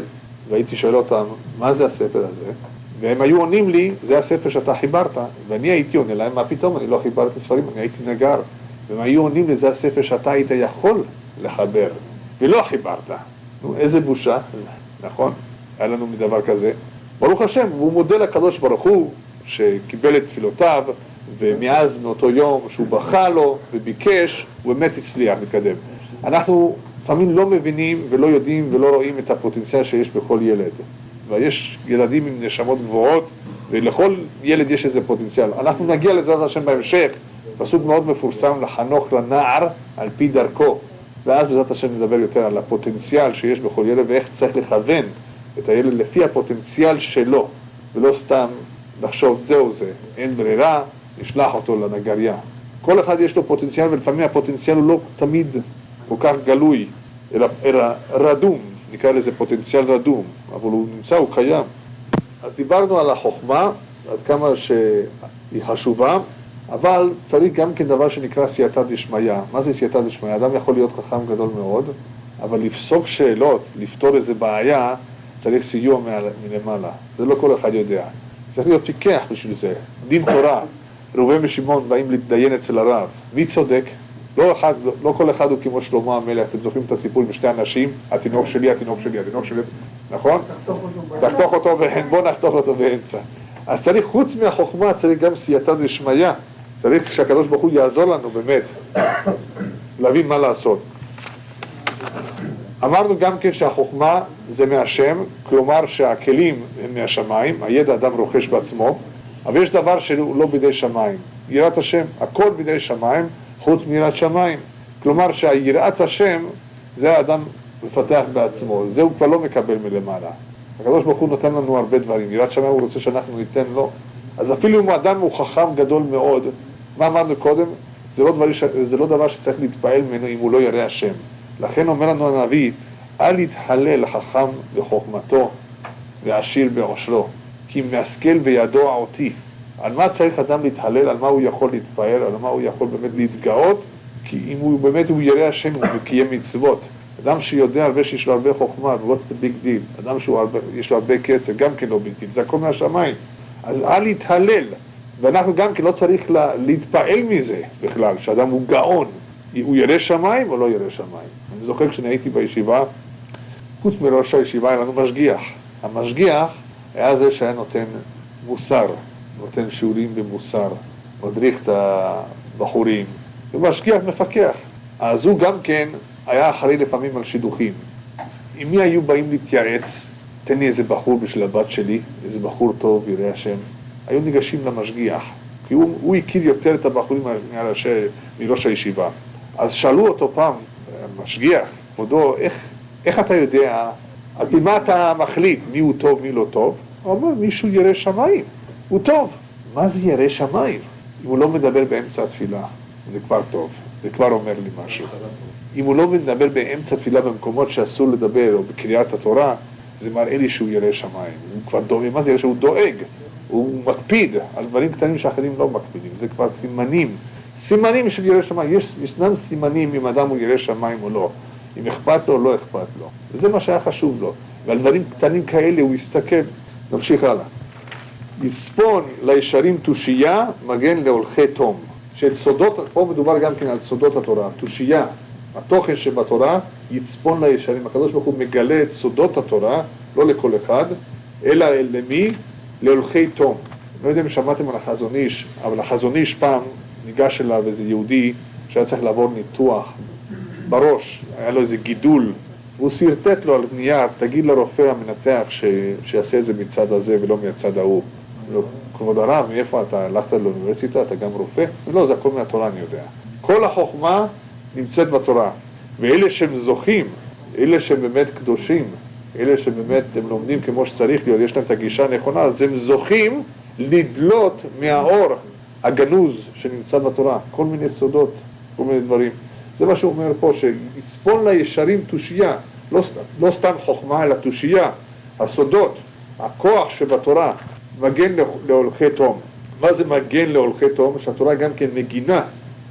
והייתי שואל אותם, מה זה הספר הזה? והם היו עונים לי, זה הספר שאתה חיברת, ואני הייתי עונה להם, מה פתאום, אני לא חיברתי ספרים, אני הייתי נגר, והם היו עונים לי, זה הספר שאתה היית יכול לחבר, ולא חיברת. נו, איזה בושה, נכון? היה לנו מדבר כזה. ברוך השם, והוא מודה לקדוש ברוך הוא, שקיבל את תפילותיו, ומאז מאותו יום שהוא בכה לו וביקש, הוא באמת הצליח להתקדם. אנחנו לפעמים לא מבינים ולא יודעים ולא רואים את הפוטנציאל שיש בכל ילד. ויש ילדים עם נשמות גבוהות, ולכל ילד יש איזה פוטנציאל. אנחנו נגיע לעזרת השם בהמשך, פסוק מאוד מפורסם, לחנוך לנער על פי דרכו. ואז בעזרת השם נדבר יותר על הפוטנציאל שיש בכל ילד, ואיך צריך לכוון את הילד לפי הפוטנציאל שלו, ולא סתם לחשוב זהו זה, אין ברירה, נשלח אותו לנגריה. כל אחד יש לו פוטנציאל, ולפעמים הפוטנציאל הוא לא תמיד כל כך גלוי, אלא רדום, נקרא לזה פוטנציאל רדום, אבל הוא נמצא, הוא קיים. אז דיברנו על החוכמה, עד כמה שהיא חשובה, אבל צריך גם כן דבר שנקרא סייעתא דשמיא. מה זה סייעתא דשמיא? אדם יכול להיות חכם גדול מאוד, אבל לפסוק שאלות, לפתור איזה בעיה, צריך סיוע מלמעלה. זה לא כל אחד יודע. צריך להיות פיקח בשביל זה. דין תורה, ראובן ושמעון באים להתדיין אצל הרב. מי צודק? לא כל אחד הוא כמו שלמה המלך. אתם זוכרים את הסיפור עם שתי אנשים? התינוק שלי, התינוק שלי, התינוק שלי. נכון? תחתוך אותו, בוא נחתוך אותו באמצע. אז צריך, חוץ מהחוכמה, צריך גם סייעתא דשמיא. צריך שהקדוש ברוך הוא יעזור לנו באמת להבין מה לעשות. אמרנו גם כן שהחוכמה זה מהשם, כלומר שהכלים הם מהשמיים, הידע אדם רוכש בעצמו, אבל יש דבר שהוא לא בידי שמיים. יראת השם, הכל בידי שמיים, חוץ מיראת שמיים. כלומר שהיראת השם זה האדם מפתח בעצמו, זה הוא כבר לא מקבל מלמעלה. הקדוש ברוך הוא נותן לנו הרבה דברים, יראת שמיים הוא רוצה שאנחנו ניתן לו. אז אפילו אם האדם הוא חכם גדול מאוד, מה אמרנו קודם? זה לא דבר שצריך להתפעל ממנו אם הוא לא ירא השם. לכן אומר לנו הנביא, אל יתהלל חכם בחוכמתו ועשיר בעושרו, כי משכיל בידוע אותי. על מה צריך אדם להתהלל? על מה הוא יכול להתפעל? על מה הוא יכול באמת להתגאות? כי אם הוא באמת הוא ירא השם, הוא מקיים מצוות. אדם שיודע הרבה שיש לו הרבה חוכמה, what's the big deal? אדם שיש לו הרבה כסף, גם כן לא בלתי, זה הכל מהשמיים. אז אל יתהלל. ואנחנו גם כן לא צריך להתפעל מזה בכלל, שאדם הוא גאון. הוא ירא שמיים או לא ירא שמיים? אני זוכר כשאני הייתי בישיבה, חוץ מראש הישיבה היה לנו משגיח. המשגיח היה זה שהיה נותן מוסר, נותן שיעורים במוסר, מדריך את הבחורים, ומשגיח מפקח. אז הוא גם כן היה אחראי לפעמים על שידוכים. עם מי היו באים להתייעץ? תן לי איזה בחור בשביל הבת שלי, איזה בחור טוב, ירא השם. היו ניגשים למשגיח, כי הוא הכיר יותר את הבחורים מראש הישיבה. אז שאלו אותו פעם, משגיח, כבודו, איך אתה יודע, על פי מה אתה מחליט, מי הוא טוב, מי לא טוב? הוא אומר, מישהו ירא שמיים, הוא טוב. מה זה ירא שמיים? אם הוא לא מדבר באמצע התפילה, זה כבר טוב, זה כבר אומר לי משהו. אם הוא לא מדבר באמצע התפילה במקומות שאסור לדבר, או בקריאת התורה, זה מראה לי שהוא ירא שמיים. הוא כבר דואג, מה זה ירא? שהוא דואג. הוא מקפיד על דברים קטנים שאחרים לא מקפידים, זה כבר סימנים של ירא שמיים. ישנם סימנים אם אדם הוא ירא שמיים או לא, אם אכפת לו או לא אכפת לו, וזה מה שהיה חשוב לו, ועל דברים קטנים כאלה הוא יסתכל. נמשיך הלאה. יצפון לישרים תושייה, מגן להולכי תום. פה מדובר גם כן על סודות התורה, תושייה, התוכן שבתורה, יצפון לישרים. הקדוש ברוך הוא מגלה את סודות התורה, לא לכל אחד, אלא למי? להולכי תום. לא יודע אם שמעתם על החזון איש, אבל החזון איש פעם ניגש אליו איזה יהודי שהיה צריך לעבור ניתוח בראש, היה לו איזה גידול, והוא סרטט לו על נייר, תגיד לרופא המנתח שיעשה את זה מצד הזה ולא מצד ההוא. לא, כבוד הרב, מאיפה אתה הלכת לאוניברסיטה, אתה גם רופא? לא, זה הכל מהתורה, אני יודע. כל החוכמה נמצאת בתורה, ואלה שהם זוכים, אלה שהם באמת קדושים, אלה שבאמת הם לומדים כמו שצריך להיות, יש להם את הגישה הנכונה, אז הם זוכים לדלות מהאור הגנוז שנמצא בתורה, כל מיני סודות, כל מיני דברים. זה מה שהוא אומר פה, שיצפון לישרים תושייה, לא סתם חוכמה אלא תושייה, הסודות, הכוח שבתורה, מגן להולכי תום. מה זה מגן להולכי תום? שהתורה גם כן מגינה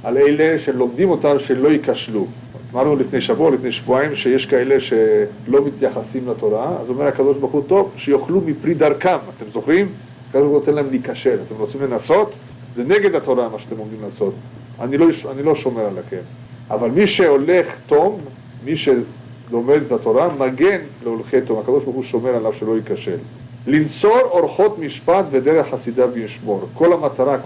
על אלה שלומדים אותה שלא ייכשלו. אמרנו לפני שבוע, לפני שבועיים, שיש כאלה שלא מתייחסים לתורה, אז אומר הקדוש ברוך הוא, טוב, שיאכלו מפרי דרכם, אתם זוכרים? הקדוש ברוך הוא נותן להם להיכשל, אתם רוצים לנסות? זה נגד התורה מה שאתם עומדים לעשות, אני לא שומר עליכם, אבל מי שהולך תום, מי שלומד את התורה, מגן להולכי תום, הקדוש ברוך הוא שומר עליו שלא ייכשל. לנצור אורחות משפט ודרך חסידיו וישמור. כל המטרה,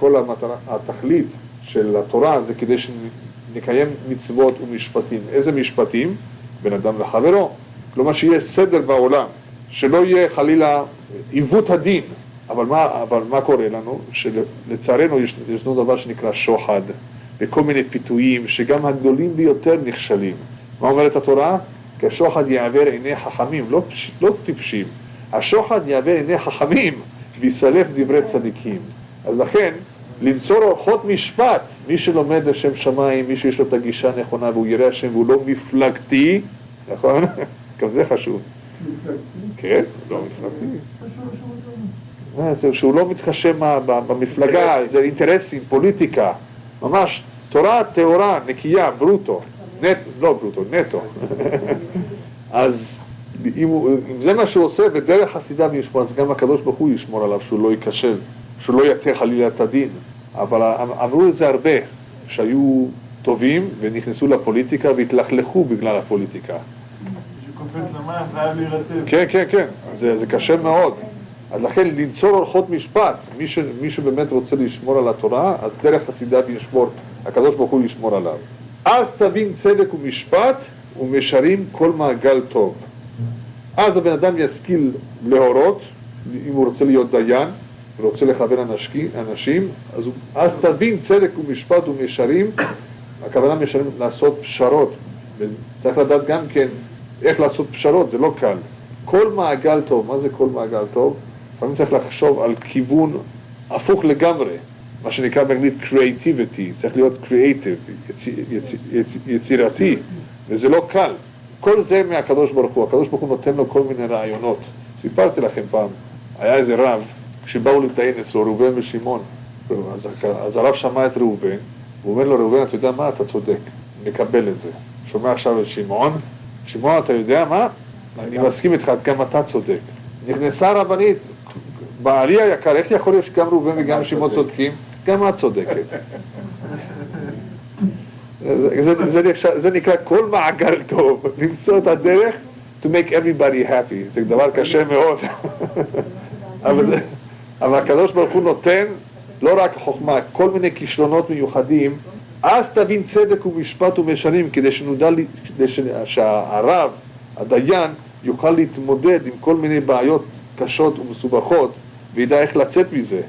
התכלית של התורה זה כדי שנקיים מצוות ומשפטים. איזה משפטים? בין אדם לחברו. כלומר שיהיה סדר בעולם, שלא יהיה חלילה עיוות הדין. אבל מה קורה לנו? שלצערנו ישנו דבר שנקרא שוחד, וכל מיני פיתויים שגם הגדולים ביותר נכשלים. מה אומרת התורה? כי השוחד יעבר עיני חכמים, לא טיפשים. השוחד יעבר עיני חכמים ויסלף דברי צדיקים. אז לכן, לנצור אורחות משפט, מי שלומד לשם שמיים, מי שיש לו את הגישה הנכונה והוא ירא השם והוא לא מפלגתי, נכון? גם זה חשוב. מפלגתי? כן, לא מפלגתי. שהוא לא מתחשב במפלגה, זה אינטרסים, פוליטיקה, ממש תורה טהורה, נקייה, ברוטו, לא ברוטו, נטו. אז אם זה מה שהוא עושה בדרך חסידיו וישמור, אז גם הקדוש ברוך הוא ישמור עליו שהוא לא ייכשל, שהוא לא יטה חלילה את הדין. אבל אמרו את זה הרבה, שהיו טובים ונכנסו לפוליטיקה והתלכלכו בגלל הפוליטיקה. שקופץ למים, חייב להירטב. כן, כן, כן, זה קשה מאוד. אז לכן לנצור אורחות משפט, מי שבאמת רוצה לשמור על התורה, אז דרך חסידיו ישמור, הקדוש ברוך הוא ישמור עליו. אז תבין צדק ומשפט ומשרים כל מעגל טוב. אז הבן אדם ישכיל להורות, אם הוא רוצה להיות דיין, ורוצה לכוון אנשים, אז תבין צדק ומשפט ומשרים, הכוונה משרים לעשות פשרות, וצריך לדעת גם כן איך לעשות פשרות, זה לא קל. כל מעגל טוב, מה זה כל מעגל טוב? לפעמים צריך לחשוב על כיוון הפוך לגמרי, מה שנקרא באנגלית creativity, צריך להיות creative, יצירתי, וזה לא קל. כל זה מהקדוש ברוך הוא, הקדוש ברוך הוא נותן לו כל מיני רעיונות. סיפרתי לכם פעם, היה איזה רב, כשבאו להתדיין אצלו, ראובן ושמעון, אז הרב שמע את ראובן, והוא אומר לו, ראובן, אתה יודע מה? אתה צודק, נקבל את זה. שומע עכשיו את שמעון, שמעון, אתה יודע מה? אני מסכים איתך, גם אתה צודק. נכנסה רבנית, בעלי היקר, איך יכול להיות שגם ראובן וגם שמעון צודקים? גם את צודקת. זה נקרא כל מעגל טוב, למצוא את הדרך to make everybody happy, זה דבר קשה מאוד. אבל הקדוש ברוך הוא נותן לא רק חוכמה, כל מיני כישלונות מיוחדים, אז תבין צדק ומשפט ומשרים, כדי שנודע שהרב, הדיין, יוכל להתמודד עם כל מיני בעיות קשות ומסובכות, וידע איך לצאת מזה,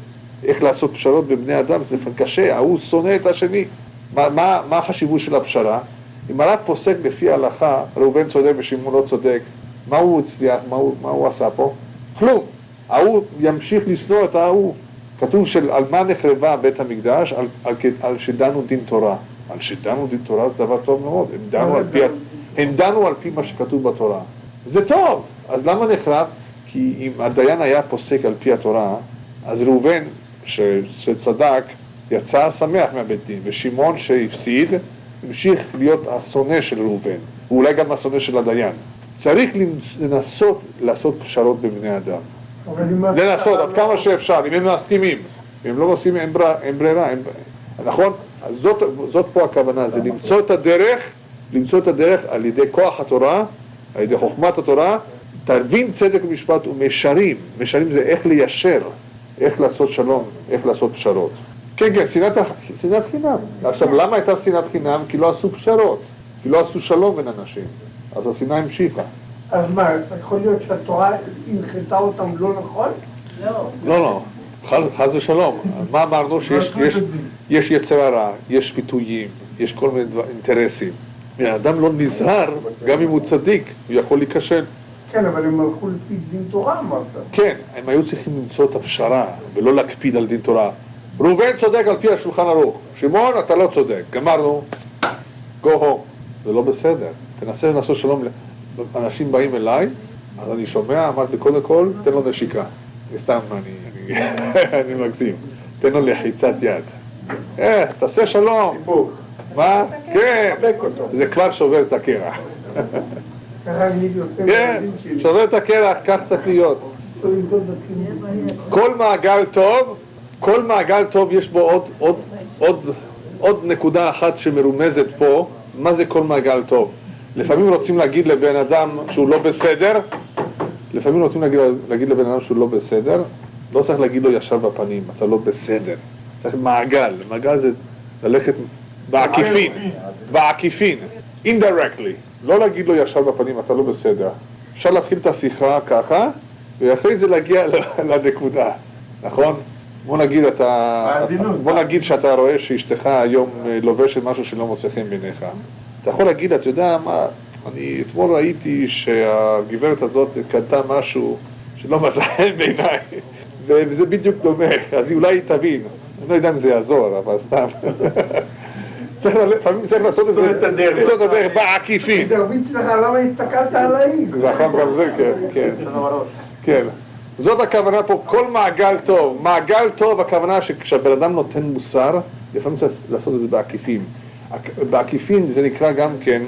איך לעשות פשרות בבני אדם, זה לפעמים קשה, ההוא שונא את השני. מה החשיבות של הפשרה? אם הרב פוסק לפי ההלכה, ראובן צודק ושמעון לא צודק, מה הוא הצליח, מה הוא עשה פה? כלום. ההוא ימשיך לשנוא את ההוא. כתוב על מה נחרבה בית המקדש? על שדנו דין תורה. על שדנו דין תורה זה דבר טוב מאוד. הם דנו על פי מה שכתוב בתורה. זה טוב. אז למה נחרב? כי אם הדיין היה פוסק על פי התורה, אז ראובן שצדק יצא שמח מהבית דין, ושמעון שהפסיד המשיך להיות השונא של ראובן, ואולי גם השונא של הדיין. צריך לנסות לעשות פשרות בבני אדם. לנסות עד כמה שאפשר, אם הם מסכימים. אם הם לא מסכימים, אין ברירה. נכון? אז זאת פה הכוונה, זה למצוא את הדרך על ידי כוח התורה, על ידי חוכמת התורה, תבין צדק ומשפט ומשרים. משרים זה איך ליישר, איך לעשות שלום, איך לעשות פשרות. כן, כן, שנאת חינם. עכשיו, למה הייתה שנאת חינם? כי לא עשו פשרות, כי לא עשו שלום בין אנשים. אז השנאה המשיכה. אז מה, יכול להיות שהתורה הנחתה אותם לא נכון? לא, חס ושלום. מה אמרנו? שיש יצר הרע, יש פיתויים, יש כל מיני אינטרסים. האדם לא נזהר, גם אם הוא צדיק, הוא יכול להיכשל. כן, אבל הם הלכו לפי דין תורה, אמרת. כן, הם היו צריכים למצוא את הפשרה, ולא להקפיד על דין תורה. ראובן צודק על פי השולחן ערוך, שמעון אתה לא צודק, גמרנו, go home. זה לא בסדר, תנסה לעשות שלום, אנשים באים אליי, אז אני שומע, אמרתי קודם כל, תן לו נשיקה. סתם, אני מגזים, תן לו לחיצת יד. תעשה שלום. מה? כן, חבק אותו. זה כבר שובר את הקרח. ככה אני עושה כן, לילדים שלי. שובר את הקרח, כך צריך להיות. כל מעגל טוב יש בו עוד נקודה אחת שמרומזת פה, מה זה כל מעגל טוב? לפעמים רוצים להגיד לבן אדם שהוא לא בסדר, לא צריך להגיד לו ישר בפנים, אתה לא בסדר, צריך מעגל זה ללכת בעקיפין, indirectly, לא להגיד לו ישר בפנים, אתה לא בסדר, אפשר להתחיל את השיחה ככה, ואחרי זה להגיע לנקודה, נכון? בוא נגיד שאתה רואה שאשתך היום לובשת משהו שלא מוצא חן בעיניך. אתה יכול להגיד, אתה יודע מה, אני אתמול ראיתי שהגברת הזאת קנתה משהו שלא מצא חן בעיניי, וזה בדיוק דומה, אז אולי היא תבין. אני לא יודע אם זה יעזור, אבל סתם. לפעמים צריך לעשות את זה, למצוא את הדרך בעקיפין. תרביץ לך, למה הסתכלת עליי? נכון, גם זה, כן. זאת הכוונה פה, כל מעגל טוב. מעגל טוב, הכוונה שכשהבן אדם נותן מוסר, לפעמים צריך לעשות את זה בעקיפין. בעקיפין זה נקרא גם כן,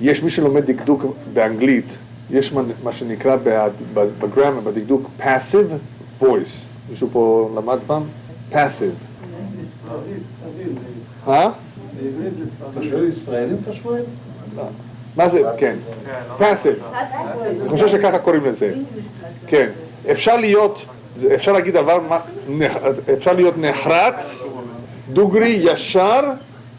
יש מי שלומד דקדוק באנגלית, יש מה שנקרא בגרמר, בדקדוק passive voice. מישהו פה למד פעם? passive. אתה שואל ישראלים אתה שואל? מה זה? כן. passive. אני חושב שככה קוראים לזה. כן. אפשר להגיד דבר, אפשר להיות נחרץ, דוגרי, ישר,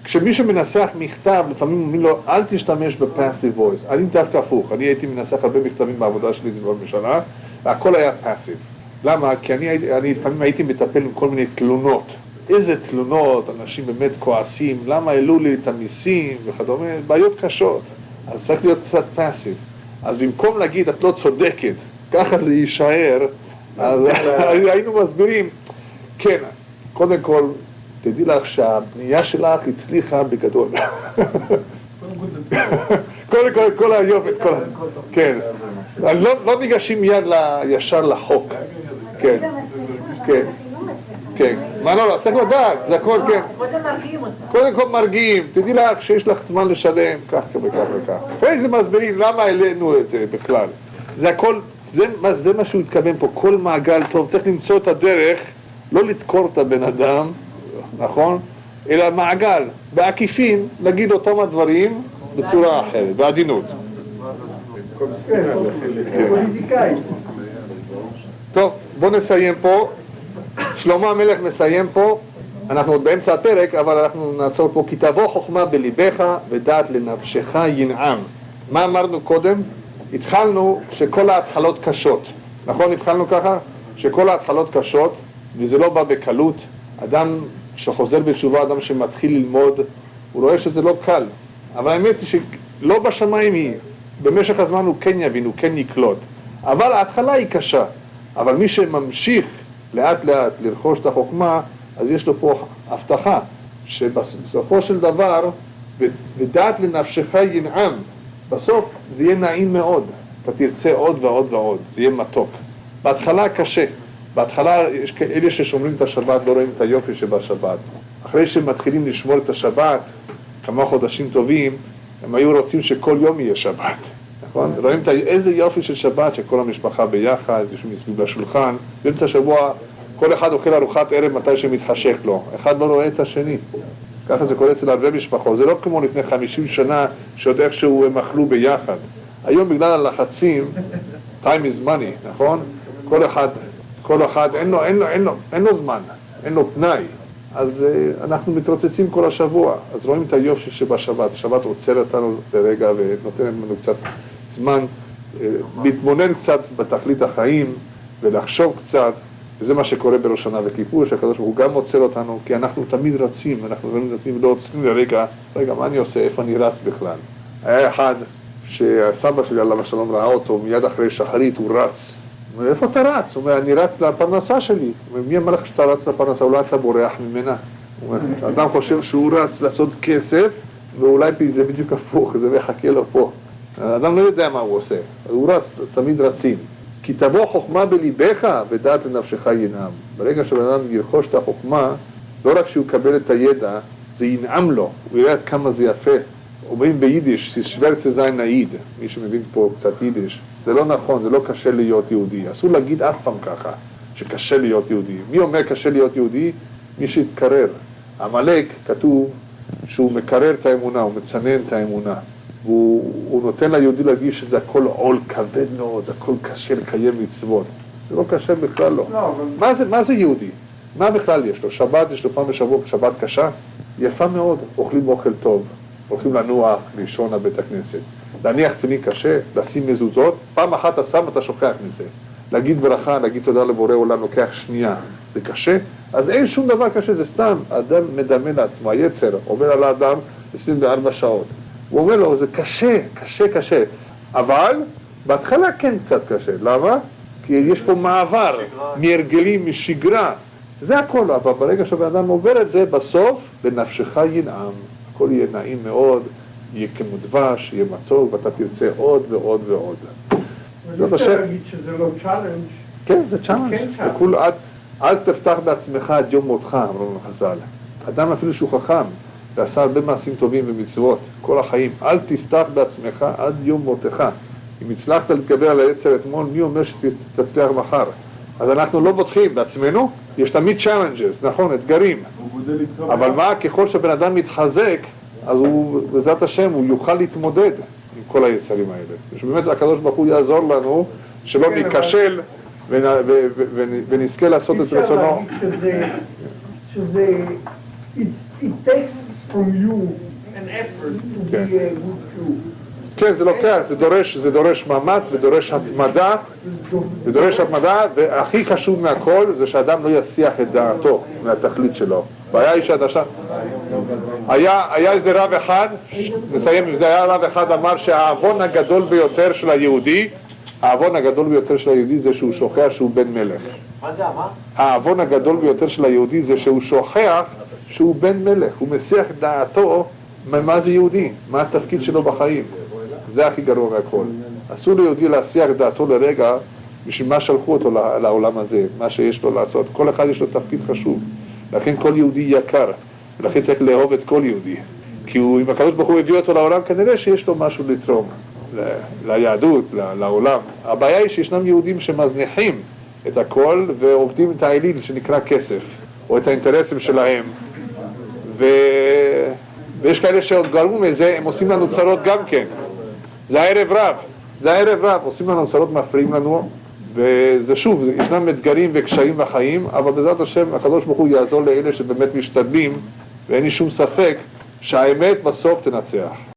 כשמישהו מנסח מכתב, לפעמים אומרים לו, אל תשתמש בפאסיב וויס. אני דווקא הפוך, אני הייתי מנסח הרבה מכתבים בעבודה שלי בממשלה, והכל היה פאסיב. למה? כי אני לפעמים הייתי מטפל עם כל מיני תלונות. איזה תלונות, אנשים באמת כועסים, למה העלו לי את המיסים וכדומה, בעיות קשות. אז צריך להיות קצת פאסיב. אז במקום להגיד, את לא צודקת, ככה זה יישאר, אז היינו מסבירים, כן, קודם כל, תדעי לך שהבנייה שלך הצליחה בגדול. קודם כל, כל היופת, כן. לא ניגשים מיד ישר לחוק. כן, כן, כן. מה לא, צריך לדעת, זה הכל, כן. קודם כל מרגיעים, תדעי לך שיש לך זמן לשלם, כך וכך וכך. אחרי זה מסבירים למה העלינו את זה בכלל. זה הכל, זה מה שהוא התכוון פה, כל מעגל טוב, צריך למצוא את הדרך, לא לדקור את הבן אדם, נכון? אלא מעגל, בעקיפין, להגיד אותם הדברים בצורה אחרת, בעדינות. פוליטיקאי. טוב, בואו נסיים פה. שלמה המלך מסיים פה, אנחנו עוד באמצע הפרק, אבל אנחנו נעצור פה. כי תבוא חוכמה בליבך ודעת לנפשך ינעם. מה אמרנו קודם? התחלנו שכל ההתחלות קשות. נכון? התחלנו ככה? שכל ההתחלות קשות, וזה לא בא בקלות. אדם שחוזר בתשובה, אדם שמתחיל ללמוד, הוא רואה שזה לא קל. אבל האמת היא שלא בשמיים היא. במשך הזמן הוא כן יבין, הוא כן יקלוט. אבל ההתחלה היא קשה. אבל מי שממשיך לאט לאט לרכוש את החוכמה, אז יש לו פה הבטחה, שבסופו של דבר, ודעת לנפשך ינעם, בסוף זה יהיה נעים מאוד. אתה תרצה עוד ועוד ועוד, זה יהיה מתוק. בהתחלה קשה. בהתחלה אלה ששומרים את השבת לא רואים את היופי שבשבת. אחרי שמתחילים לשמור את השבת, כמה חודשים טובים, הם היו רוצים שכל יום יהיה שבת. נכון? רואים איזה יופי של שבת, שכל המשפחה ביחד, יושבים מסביב לשולחן. באמצע השבוע כל אחד אוכל ארוחת ערב מתי שמתחשק לו. אחד לא רואה את השני. ככה זה קורה אצל הרבה משפחות. זה לא כמו לפני 50 שנה שעוד איכשהו הם אכלו ביחד. היום בגלל הלחצים, time is money, נכון? כל אחד אין לו זמן, אין לו פנאי. אז אנחנו מתרוצצים כל השבוע. אז רואים את היופי שבשבת. השבת עוצר אותנו לרגע ונותן לנו קצת זמן להתבונן קצת בתכלית החיים ולחשוב קצת. וזה מה שקורה בראש השנה וכיפור, שהקדוש ברוך הוא גם עוצר אותנו, כי אנחנו תמיד רצים, ולא עוצרים לרגע, רגע, מה אני עושה, איפה אני רץ בכלל? היה אחד שהסבא שלי עליו השלום ראה אותו, מיד אחרי שחרית הוא רץ. הוא אומר, איפה אתה רץ? הוא אומר, אני רץ לפרנסה שלי. הוא אומר, מי אמר לך שאתה רץ לפרנסה? אולי אתה בורח ממנה. הוא אומר, אדם חושב שהוא רץ לעשות כסף, ואולי זה בדיוק הפוך, זה מחכה לו פה. האדם לא יודע מה הוא עושה, הוא רץ, תמיד רצים. כי תבוא חוכמה בליבך ודעת לנפשך ינעם. ברגע שבן אדם ירכוש את החוכמה, לא רק שהוא יקבל את הידע, זה ינעם לו, הוא יראה עד כמה זה יפה. אומרים ביידיש, שוורצה זין נעיד, מי שמבין פה קצת יידיש, זה לא נכון, זה לא קשה להיות יהודי, אסור להגיד אף פעם ככה, שקשה להיות יהודי. מי אומר קשה להיות יהודי? מי שהתקרר. עמלק כתוב שהוא מקרר את האמונה, הוא מצנן את האמונה. הוא נותן ליהודי להגיד שזה הכל עול כבד מאוד, זה הכל קשה לקיים מצוות. זה לא קשה בכלל לא. מה זה יהודי? מה בכלל יש לו? שבת יש לו פעם בשבוע, שבת קשה? יפה מאוד, אוכלים אוכל טוב, הולכים לנוח, לישון בבית הכנסת. להניח תפילין קשה, לשים מזוזות, פעם אחת אתה שם אתה שוכח מזה. להגיד ברכה, להגיד תודה לבורא עולם, לוקח שנייה, זה קשה? אז אין שום דבר קשה, זה סתם, האדם מדמה לעצמו, היצר עובר על האדם 24 שעות. הוא אומר לו, זה קשה, קשה, קשה, אבל בהתחלה כן קצת קשה, למה? כי יש פה מעבר, מהרגלים, משגרה, זה הכל, אבל ברגע שהאדם עובר את זה, בסוף בנפשך ינעם, הכל יהיה נעים מאוד, יהיה כמו דבש, יהיה מתוק, ואתה תרצה עוד ועוד ועוד. אני רוצה להגיד שזה לא צ'אלנג'. כן, זה צ'אלנג'. אל תפתח בעצמך עד יום מותך, אמרו לנו חז"ל. אדם אפילו שהוא חכם, ועשה הרבה מעשים טובים ומצוות, כל החיים, אל תפתח בעצמך עד יום מותך. אם הצלחת להתגבר על היצר אתמול, מי אומר שתצליח מחר? אז אנחנו לא בוטחים בעצמנו, יש תמיד challenges, נכון, אתגרים. אבל מה, ככל שבן אדם מתחזק, אז הוא, בעזרת השם, הוא יוכל להתמודד עם כל היצרים האלה. ושבאמת הקדוש ברוך הוא יעזור לנו, שלא ניכשל ונזכה לעשות את רצונו. it takes from you an effort to be a good Jew. כן, זה לוקח, זה דורש מאמץ ודורש התמדה, והכי חשוב מהכל זה שאדם לא יסיח את דעתו מהתכלית שלו. הבעיה היא היה איזה רב אחד, נסיים עם זה, היה רב אחד אמר שהעוון הגדול ביותר של היהודי, זה שהוא שוכח שהוא בן מלך. מה זה אמר? העוון הגדול ביותר של היהודי זה שהוא שוכח שהוא בן מלך, הוא מסיח את דעתו מה זה יהודי, מה התפקיד שלו בחיים. זה הכי גרוע מהכל. אסור ליהודי להסיח את דעתו לרגע בשביל מה שלחו אותו לעולם הזה, מה שיש לו לעשות. כל אחד יש לו תפקיד חשוב. לכן כל יהודי יקר, ולכן צריך לאהוב את כל יהודי. כי אם הקדוש ברוך הוא הביא אותו לעולם, כנראה שיש לו משהו לתרום ליהדות, לעולם. הבעיה היא שישנם יהודים שמזניחים את הכל ועובדים את האליל שנקרא כסף, או את האינטרסים שלהם. ויש כאלה שעוד גרמו מזה, הם עושים לנו צרות גם כן. זה הערב רב, עושים לנו צרות, מפריעים לנו, וזה שוב, ישנם אתגרים וקשיים בחיים, אבל בעזרת השם הקדוש ברוך הוא יעזור לאלה שבאמת משתדלים, ואין לי שום ספק שהאמת בסוף תנצח.